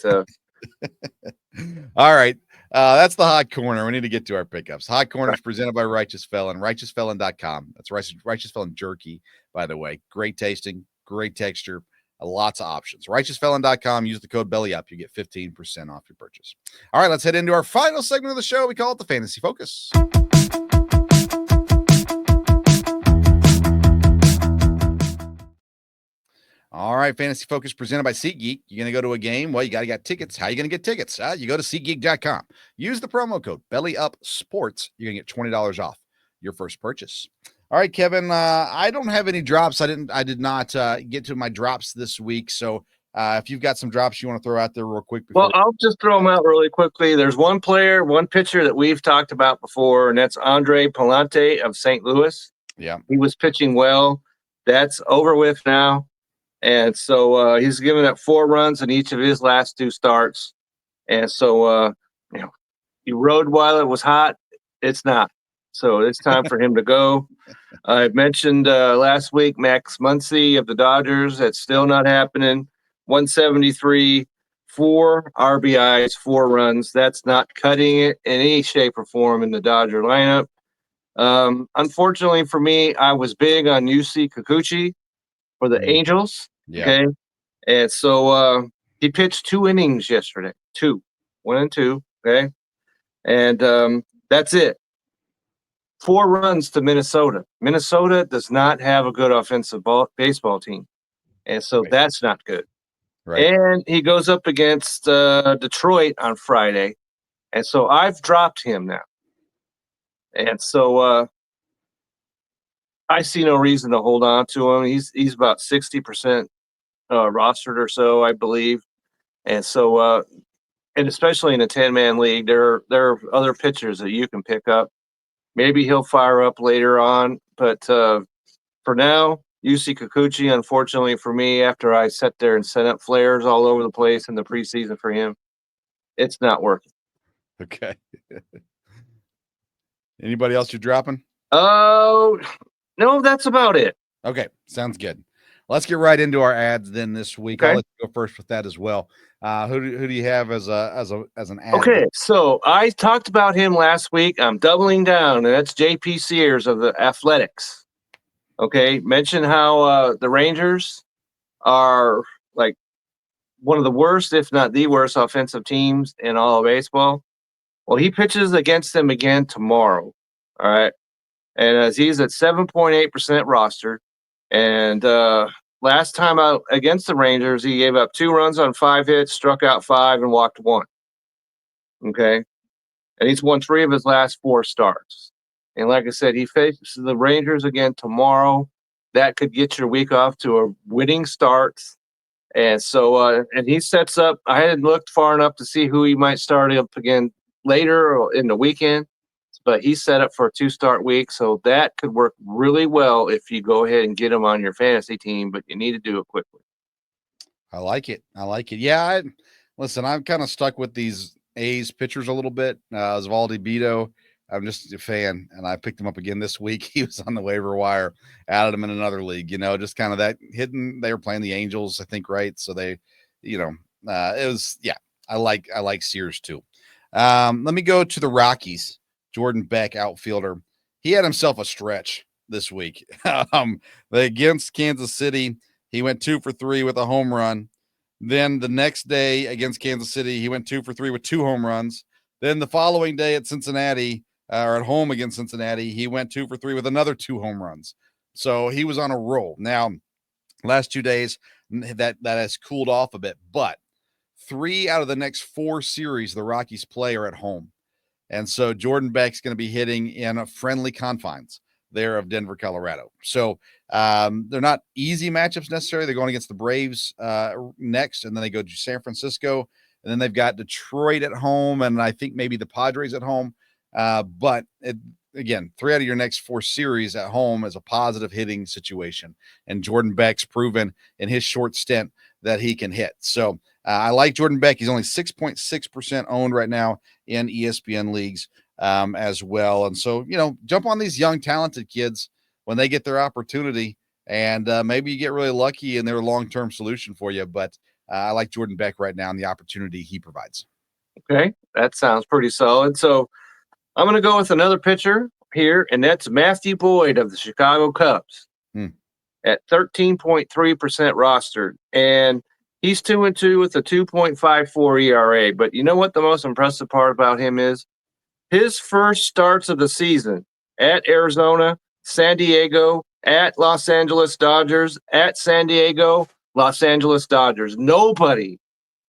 all right. That's the Hot Corner. We need to get to our pickups. Hot Corner is presented by Righteous Felon, righteousfelon.com. That's Righteous Felon jerky, by the way. Great tasting, great texture, lots of options. righteousfelon.com. Use the code BELLYUP. You get 15% off your purchase. All right, let's head into our final segment of the show. We call it the Fantasy Focus. All right, Fantasy Focus presented by SeatGeek. You're going to go to a game? Well, you got to get tickets. How are you going to get tickets? You go to SeatGeek.com. Use the promo code BellyUpSports. You're going to get $20 off your first purchase. All right, Kevin, I don't have any drops. I did not get to my drops this week. So If you've got some drops you want to throw out there real quick. Well, I'll just throw them out really quickly. There's one pitcher that we've talked about before, and that's Andre Palante of St. Louis. Yeah. He was pitching well. That's over with now. And so he's given up 4 runs in each of his last 2 starts. And so, he rode while it was hot. It's not. So it's time for him to go. I mentioned last week Max Muncy of the Dodgers. That's still not happening. 173, 4 RBIs, 4 runs. That's not cutting it in any shape or form in the Dodger lineup. Unfortunately for me, I was big on UC Kikuchi for the Angels. Yeah. Okay. And so he pitched 2 innings yesterday. 1 and 2. Okay. And that's it. 4 runs to Minnesota. Minnesota does not have a good offensive baseball team. And so that's not good. Right. And he goes up against Detroit on Friday. And so I've dropped him now. And so I see no reason to hold on to him. He's about 60% rostered or so, I believe. And so and especially in a 10-man league, there are other pitchers that you can pick up. Maybe he'll fire up later on, but for now, UC Kikuchi, unfortunately for me, after I sat there and set up flares all over the place in the preseason for him, it's not working. Okay. Anybody else you're dropping? Oh, no, that's about it. Okay, sounds good. Let's get right into our ads then this week. Okay. I'll let you go first with that as well. Who do you have as an ad? Okay, so I talked about him last week. I'm doubling down, and that's JP Sears of the Athletics. Okay, mention how the Rangers are like one of the worst, if not the worst, offensive teams in all of baseball. Well, he pitches against them again tomorrow. All right, and as he's at 7.8% rostered, and last time out against the Rangers, he gave up 2 runs on 5 hits, struck out 5, and walked 1. Okay. And he's won 3 of his last 4 starts. And like I said, he faces the Rangers again tomorrow. That could get your week off to a winning start. And so, and he sets up, I hadn't looked far enough to see who he might start up again later or in the weekend, but he's set up for a 2-start week. So that could work really well if you go ahead and get him on your fantasy team, but you need to do it quickly. I like it. Yeah. Listen, I'm kind of stuck with these A's pitchers a little bit. Osvaldo Bido, I'm just a fan, and I picked him up again this week. He was on the waiver wire, added him in another league, just kind of that hidden. They were playing the Angels, I think, right? So they, it was, yeah, I like Sears too. Let me go to the Rockies. Jordan Beck, outfielder. He had himself a stretch this week. Against Kansas City, he went 2 for 3 with a home run. Then the next day against Kansas City, he went 2 for 3 with 2 home runs. Then the following day at Cincinnati, or at home against Cincinnati, he went 2 for 3 with another 2 home runs. So he was on a roll. Now, last 2 days, that has cooled off a bit, but 3 out of the next 4 series the Rockies play are at home. And so Jordan Beck's going to be hitting in friendly confines there of Denver, Colorado. So they're not easy matchups necessarily. They're going against the Braves next, and then they go to San Francisco, and then they've got Detroit at home, and I think maybe the Padres at home. But again, 3 out of your next 4 series at home is a positive hitting situation, and Jordan Beck's proven in his short stint that he can hit. So I like Jordan Beck. He's only 6.6% owned right now in ESPN leagues as well. And so, jump on these young, talented kids when they get their opportunity, and maybe you get really lucky and they're a long-term solution for you. But I like Jordan Beck right now and the opportunity he provides. Okay, that sounds pretty solid. So I'm going to go with another pitcher here, and that's Matthew Boyd of the Chicago Cubs at 13.3% rostered. And he's 2-2 with a 2.54 ERA. But you know what the most impressive part about him is? His first starts of the season at Arizona, San Diego, at Los Angeles Dodgers, at San Diego, Los Angeles Dodgers. Nobody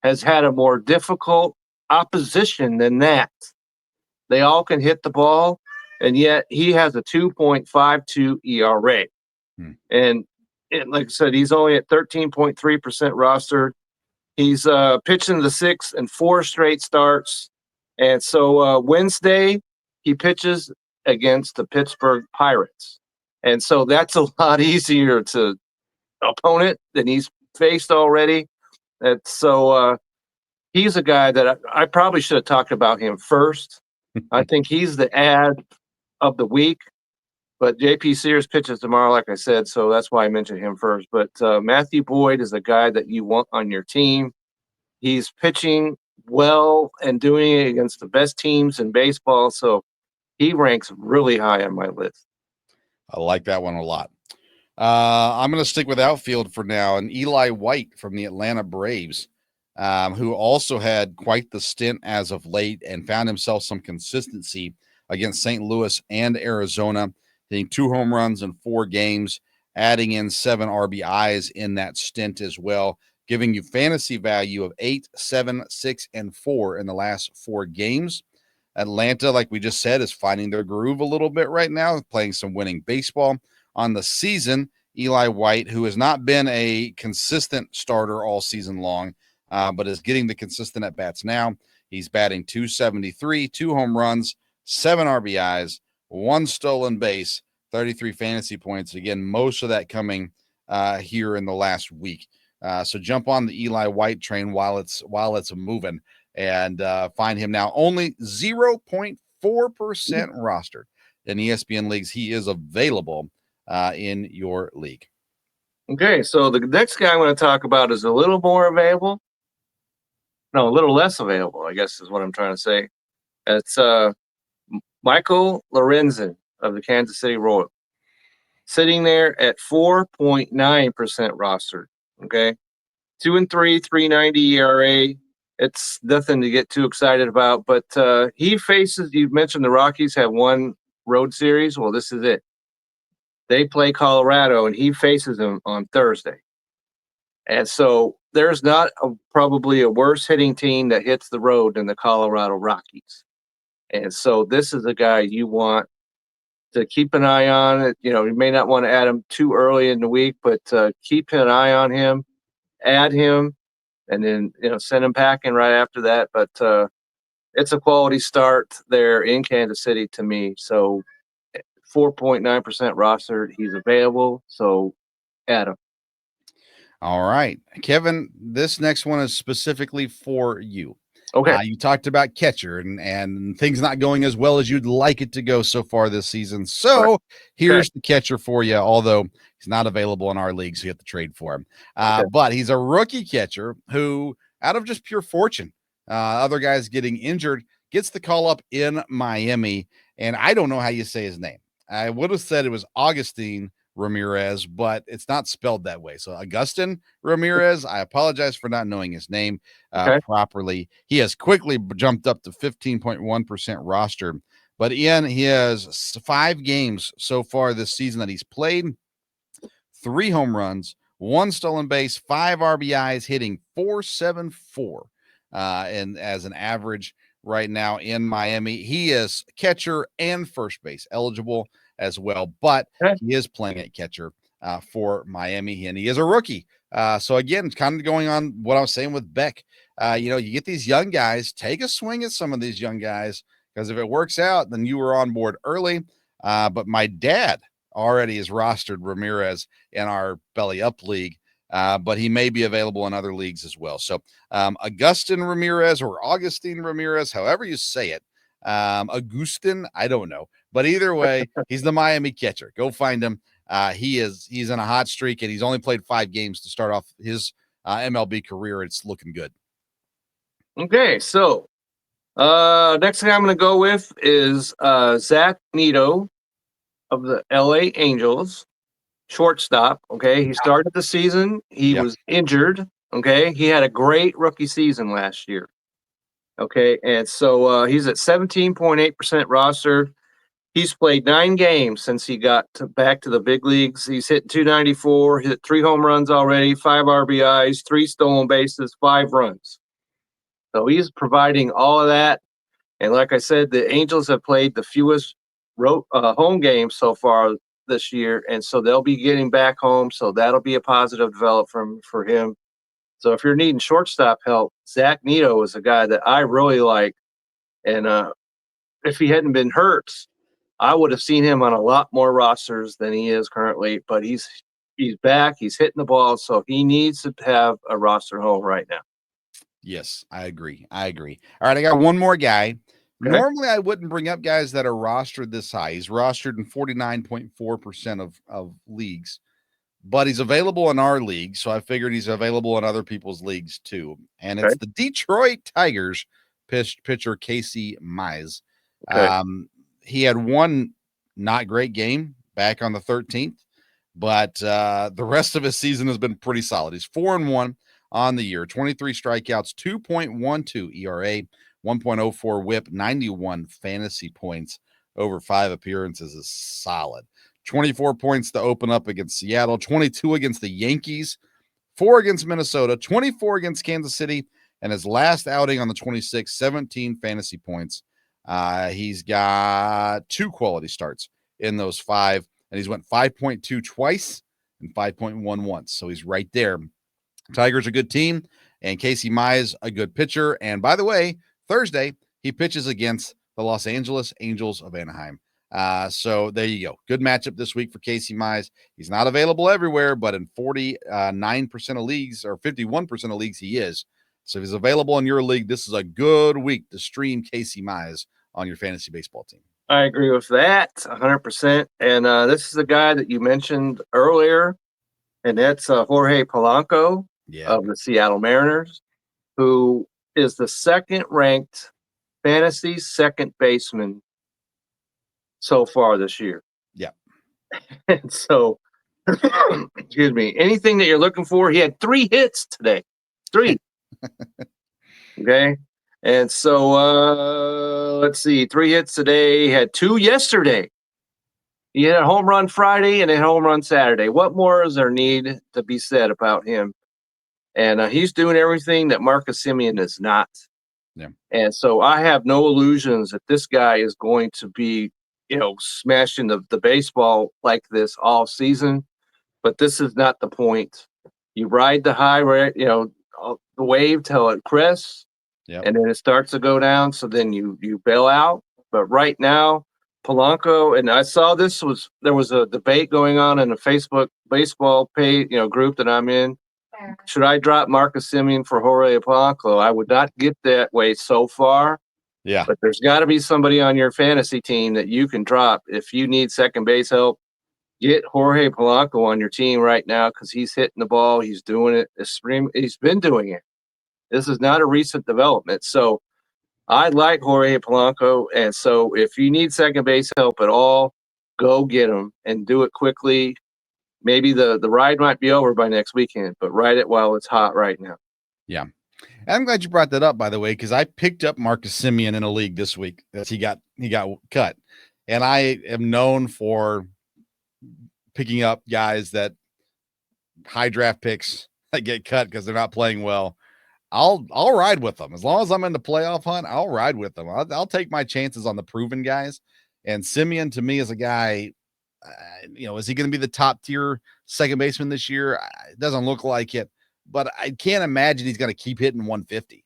has had a more difficult opposition than that. They all can hit the ball, and yet he has a 2.52 ERA. And like I said, he's only at 13.3% rostered. He's pitching the 6th and 4 straight starts. And so Wednesday, he pitches against the Pittsburgh Pirates. And so that's a lot easier to opponent than he's faced already. And so he's a guy that I probably should have talked about him first. I think he's the ad of the week. But JP Sears pitches tomorrow, like I said, so that's why I mentioned him first. But Matthew Boyd is a guy that you want on your team. He's pitching well and doing it against the best teams in baseball, so he ranks really high on my list. I like that one a lot. I'm going to stick with outfield for now, and Eli White from the Atlanta Braves, who also had quite the stint as of late and found himself some consistency against St. Louis and Arizona, hitting 2 home runs in 4 games, adding in 7 RBIs in that stint as well, giving you fantasy value of 8, 7, 6, and 4 in the last 4 games. Atlanta, like we just said, is finding their groove a little bit right now, playing some winning baseball. On the season, Eli White, who has not been a consistent starter all season long, but is getting the consistent at-bats now. He's batting .273, 2 home runs, 7 RBIs, 1 stolen base, 33 fantasy points. Again, most of that coming here in the last week. So jump on the Eli White train while it's moving, and find him now. Only 0.4% rostered in ESPN leagues. He is available in your league. Okay, so the next guy I want to talk about is a little more available. No, a little less available, I guess is what I'm trying to say. It's Michael Lorenzen of the Kansas City Royals, sitting there at 4.9% rostered. Okay, 2-3, 3.90 ERA. It's nothing to get too excited about, but he faces. You mentioned the Rockies have 1 road series. Well, this is it. They play Colorado, and he faces them on Thursday. And so there's not probably a worse hitting team that hits the road than the Colorado Rockies. And so this is a guy you want to keep an eye on. You may not want to add him too early in the week, but keep an eye on him, add him, and then send him packing right after that. But it's a quality start there in Kansas City to me. So 4.9% rostered. He's available, so add him. All right, Kevin, this next one is specifically for you. Okay. You talked about catcher and things not going as well as you'd like it to go so far this season. So here's the catcher for you, although he's not available in our league, so you have to trade for him. But he's a rookie catcher who, out of just pure fortune, other guys getting injured, gets the call up in Miami. And I don't know how you say his name. I would have said it was Augustine Ramirez, but it's not spelled that way. So Augustin Ramirez, I apologize for not knowing his name properly. He has quickly jumped up to 15.1% roster, but Ian, he has 5 games so far this season that he's played, 3 home runs, 1 stolen base, 5 RBIs, hitting .474, and as an average right now in Miami. He is catcher and first base eligible as well, but he is playing at catcher for Miami, and he is a rookie. So again, kind of going on what I was saying with Beck. You get these young guys, take a swing at some of these young guys, because if it works out, then you were on board early. But my dad already is rostered Ramirez in our Belly Up League, but he may be available in other leagues as well. So Augustin Ramirez or Augustine Ramirez, however you say it, Augustin, I don't know. But either way, he's the Miami catcher. Go find him. He's in a hot streak, and he's only played 5 games to start off his MLB career. It's looking good. Okay, so next thing I'm going to go with is Zach Neto of the LA Angels, shortstop. Okay, he started the season. He was injured. Okay, he had a great rookie season last year. Okay, and so he's at 17.8% rostered. He's played 9 games since he got back to the big leagues. He's hit .294, hit 3 home runs already, 5 RBIs, 3 stolen bases, 5 runs. So he's providing all of that. And like I said, the Angels have played the fewest home games so far this year, and so they'll be getting back home. So that'll be a positive development for him. So if you're needing shortstop help, Zach Neto is a guy that I really like. And if he hadn't been hurt, I would have seen him on a lot more rosters than he is currently. But he's back. He's hitting the ball, so he needs to have a roster home right now. Yes, I agree. All right, I got one more guy. Okay. Normally, I wouldn't bring up guys that are rostered this high. He's rostered in 49.4% of leagues, but he's available in our league, so I figured he's available in other people's leagues too. And it's the Detroit Tigers pitcher Casey Mize. Okay. He had one not great game back on the 13th, but the rest of his season has been pretty solid. He's 4-1 on the year, 23 strikeouts, 2.12 ERA, 1.04 whip, 91 fantasy points over 5 appearances is solid. 24 points to open up against Seattle, 22 against the Yankees, 4 against Minnesota, 24 against Kansas City, and his last outing on the 26th, 17 fantasy points. He's got 2 quality starts in those 5, and he's went 5.2 twice and 5.1 once. So he's right there. Tigers a good team, and Casey Mize a good pitcher. And by the way, Thursday he pitches against the Los Angeles Angels of Anaheim. So there you go. Good matchup this week for Casey Mize. He's not available everywhere, but in 49% of leagues or 51% of leagues he is. So if he's available in your league, this is a good week to stream Casey Mize on your fantasy baseball team. I agree with that 100%. And this is a guy that you mentioned earlier, and that's Jorge Polanco of the Seattle Mariners, who is the second-ranked fantasy second baseman so far this year. Yeah. And so, excuse me, anything that you're looking for, he had 3 hits today. 3. Okay. And so, let's see, 3 hits today. He had 2 yesterday. He had a home run Friday and a home run Saturday. What more is there need to be said about him? And he's doing everything that Marcus Semien is not. Yeah. And so I have no illusions that this guy is going to be, smashing the baseball like this all season. But this is not the point. You ride the high, the wave till it crests, and then it starts to go down. So then you bail out. But right now, Polanco, and I saw there was a debate going on in a Facebook baseball page, group that I'm in. Should I drop Marcus Semien for Jorge Polanco? I would not get that way so far. Yeah. But there's got to be somebody on your fantasy team that you can drop. If you need second base help, get Jorge Polanco on your team right now because he's hitting the ball. He's doing it. He's been doing it. This is not a recent development. So I like Jorge Polanco. And so if you need second base help at all, go get him and do it quickly. Maybe the ride might be over by next weekend, but ride it while it's hot right now. Yeah. And I'm glad you brought that up, by the way, because I picked up Marcus Semien in a league this week as he got cut. And I am known for picking up guys that high draft picks that get cut because they're not playing well. I'll ride with them. As long as I'm in the playoff hunt, I'll ride with them. I'll take my chances on the proven guys. And Semien, to me, is a guy, is he going to be the top tier second baseman this year? It doesn't look like it, but I can't imagine he's going to keep hitting 150.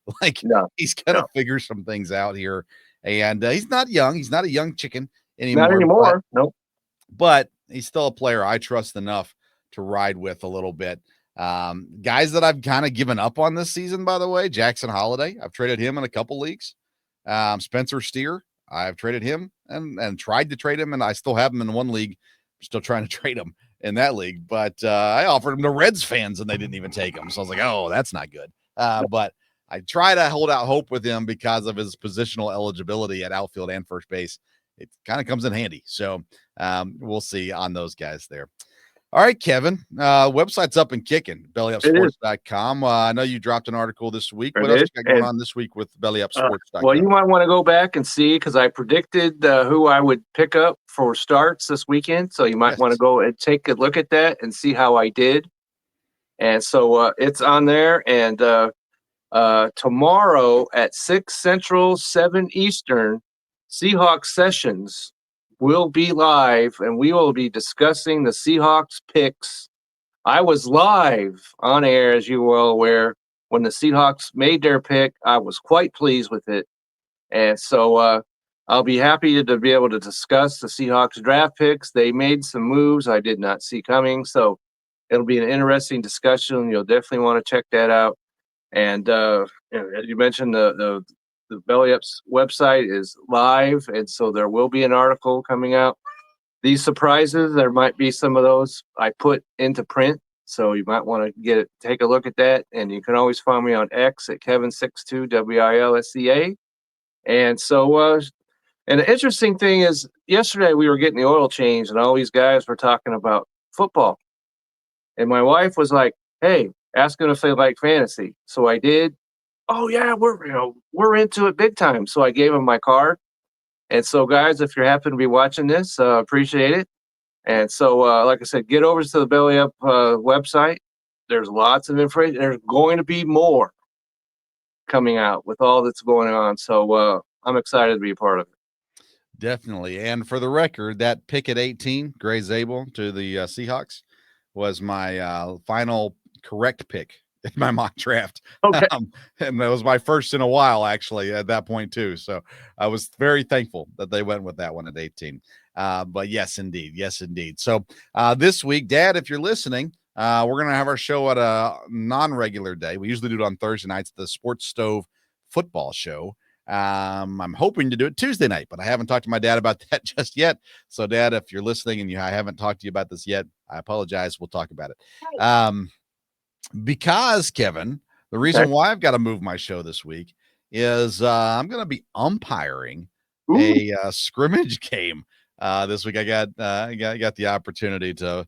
He's going to figure some things out here. And he's not young. He's not a young chicken anymore. Not anymore. Nope. But he's still a player I trust enough to ride with a little bit. Guys that I've kind of given up on this season, by the way, Jackson Holiday. I've traded him in a couple leagues. Spencer Steer, I've traded him and tried to trade him, and I still have him in one league. I'm still trying to trade him in that league, but I offered him to Reds fans and they didn't even take him. So I was like, oh, that's not good. But I try to hold out hope with him because of his positional eligibility at outfield and first base. It kind of comes in handy. So we'll see on those guys there. All right, Kevin, website's up and kicking, bellyupsports.com. I know you dropped an article this week. What else you got going on this week with bellyupsports.com? Well, you might want to go back and see because I predicted who I would pick up for starts this weekend. So you might want to go and take a look at that and see how I did. And so it's on there. And tomorrow at 6 Central, 7 Eastern, Seahawks Sessions will be live, and we will be discussing the Seahawks picks. I was live on air, as you are well aware, when the Seahawks made their pick, I was quite pleased with it. And so I'll be happy to be able to discuss the Seahawks draft picks. They made some moves I did not see coming. So it'll be an interesting discussion. You'll definitely want to check that out. And you mentioned the Belly Up's website is live, and so there will be an article coming out. These surprises, there might be some of those I put into print, so you might want to take a look at that. And you can always find me on X at Kevin62 WILSEA. And so, and the interesting thing is, yesterday we were getting the oil change, and all these guys were talking about football. And my wife was like, "Hey, ask them if they like fantasy." So I did. Oh yeah, we're into it big time. So I gave them my card. And so, guys, if you happen to be watching this, appreciate it. And so, like I said, get over to the Belly Up website. There's lots of information. There's going to be more coming out with all that's going on. So I'm excited to be a part of it. Definitely. And for the record, that pick at 18, Gray Zabel to the Seahawks, was my final correct pick in my mock draft. Okay. And that was my first in a while, actually, at that point, too. So I was very thankful that they went with that one at 18. But yes, indeed. Yes, indeed. So this week, Dad, if you're listening, we're going to have our show at a non-regular day. We usually do it on Thursday nights, the Sports Stove football show. I'm hoping to do it Tuesday night, but I haven't talked to my dad about that just yet. So, Dad, if you're listening and I haven't talked to you about this yet, I apologize. We'll talk about it. Because, Kevin, the reason why I've got to move my show this week is I'm going to be umpiring a scrimmage game this week. I got the opportunity to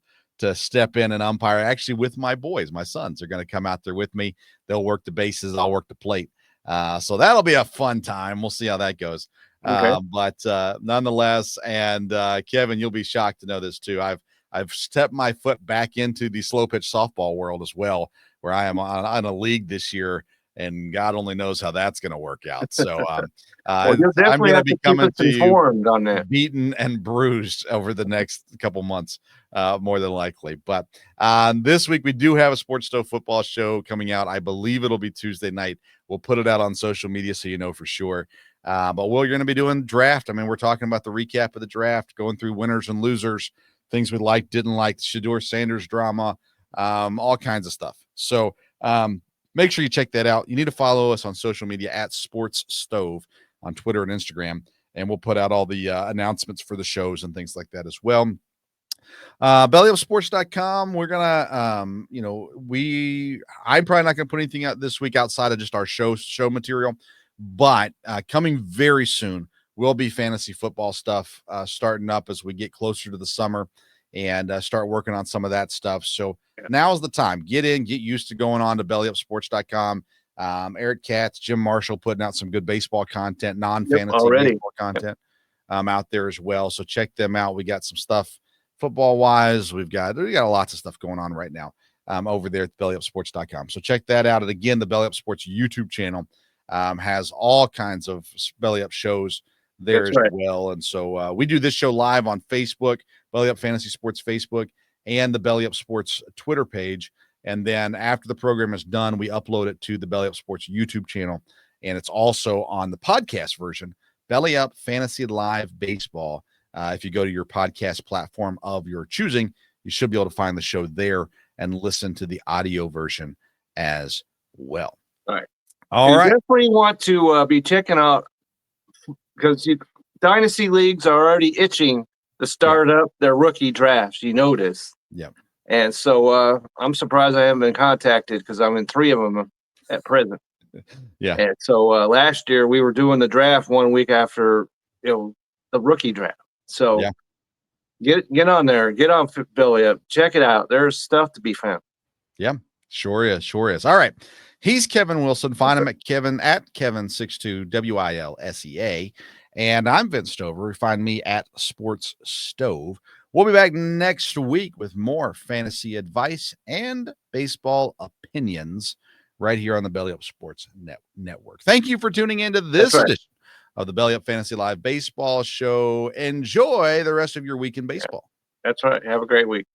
step in and umpire, actually, with my boys. My sons are going to come out there with me. They'll work the bases. I'll work the plate. So that'll be a fun time. We'll see how that goes. Okay. But nonetheless, and Kevin, you'll be shocked to know this too. I've stepped my foot back into the slow pitch softball world as well, where I am on a league this year, and God only knows how that's going to work out. So well, you'll I'm definitely going to have be to keep coming us to you informed on that. beaten and bruised over the next couple months, more than likely. But this week we do have a Sports Stove football show coming out. I believe it'll be Tuesday night. We'll put it out on social media so you know for sure. But we're going to be doing draft. I mean, we're talking about the recap of the draft, going through winners and losers, things we liked, didn't like, Shedeur Sanders drama, all kinds of stuff. So make sure you check that out. You need to follow us on social media at Sports Stove on Twitter and Instagram, and we'll put out all the announcements for the shows and things like that as well. bellyupsports.com. We're gonna I'm probably not gonna put anything out this week outside of just our show material, but coming very soon will be fantasy football stuff starting up as we get closer to the summer and start working on some of that stuff. So now's the time. Get used to going on to bellyupsports.com. Eric Katz, Jim Marshall putting out some good baseball content, non-fantasy baseball content out there as well. So check them out. We got some stuff football wise. We got lots of stuff going on right now over there at bellyupsports.com. So check that out. And again, the Belly Up Sports YouTube channel has all kinds of Belly Up shows there as well. And so we do this show live on Facebook, Belly Up Fantasy Sports Facebook, and the Belly Up Sports Twitter page. And then after the program is done, we upload it to the Belly Up Sports YouTube channel. And it's also on the podcast version, Belly Up Fantasy Live Baseball. If you go to your podcast platform of your choosing, you should be able to find the show there and listen to the audio version as well. All right. Definitely want to be checking out, because dynasty leagues are already itching to start up their rookie drafts. You notice. Yeah. And so I'm surprised I haven't been contacted, because I'm in 3 of them at present. Yeah. And so last year we were doing the draft 1 week after the rookie draft. So get on there, get on Belly Up, check it out. There's stuff to be found. Yeah, sure is. All right. He's Kevin Wilson. Find him at Kevin62 WILSEA. And I'm Vince Stover. Find me at Sports Stove. We'll be back next week with more fantasy advice and baseball opinions right here on the Belly Up Sports Network. Thank you for tuning into this edition of the Belly Up Fantasy Live Baseball Show. Enjoy the rest of your week in baseball. That's right. Have a great week.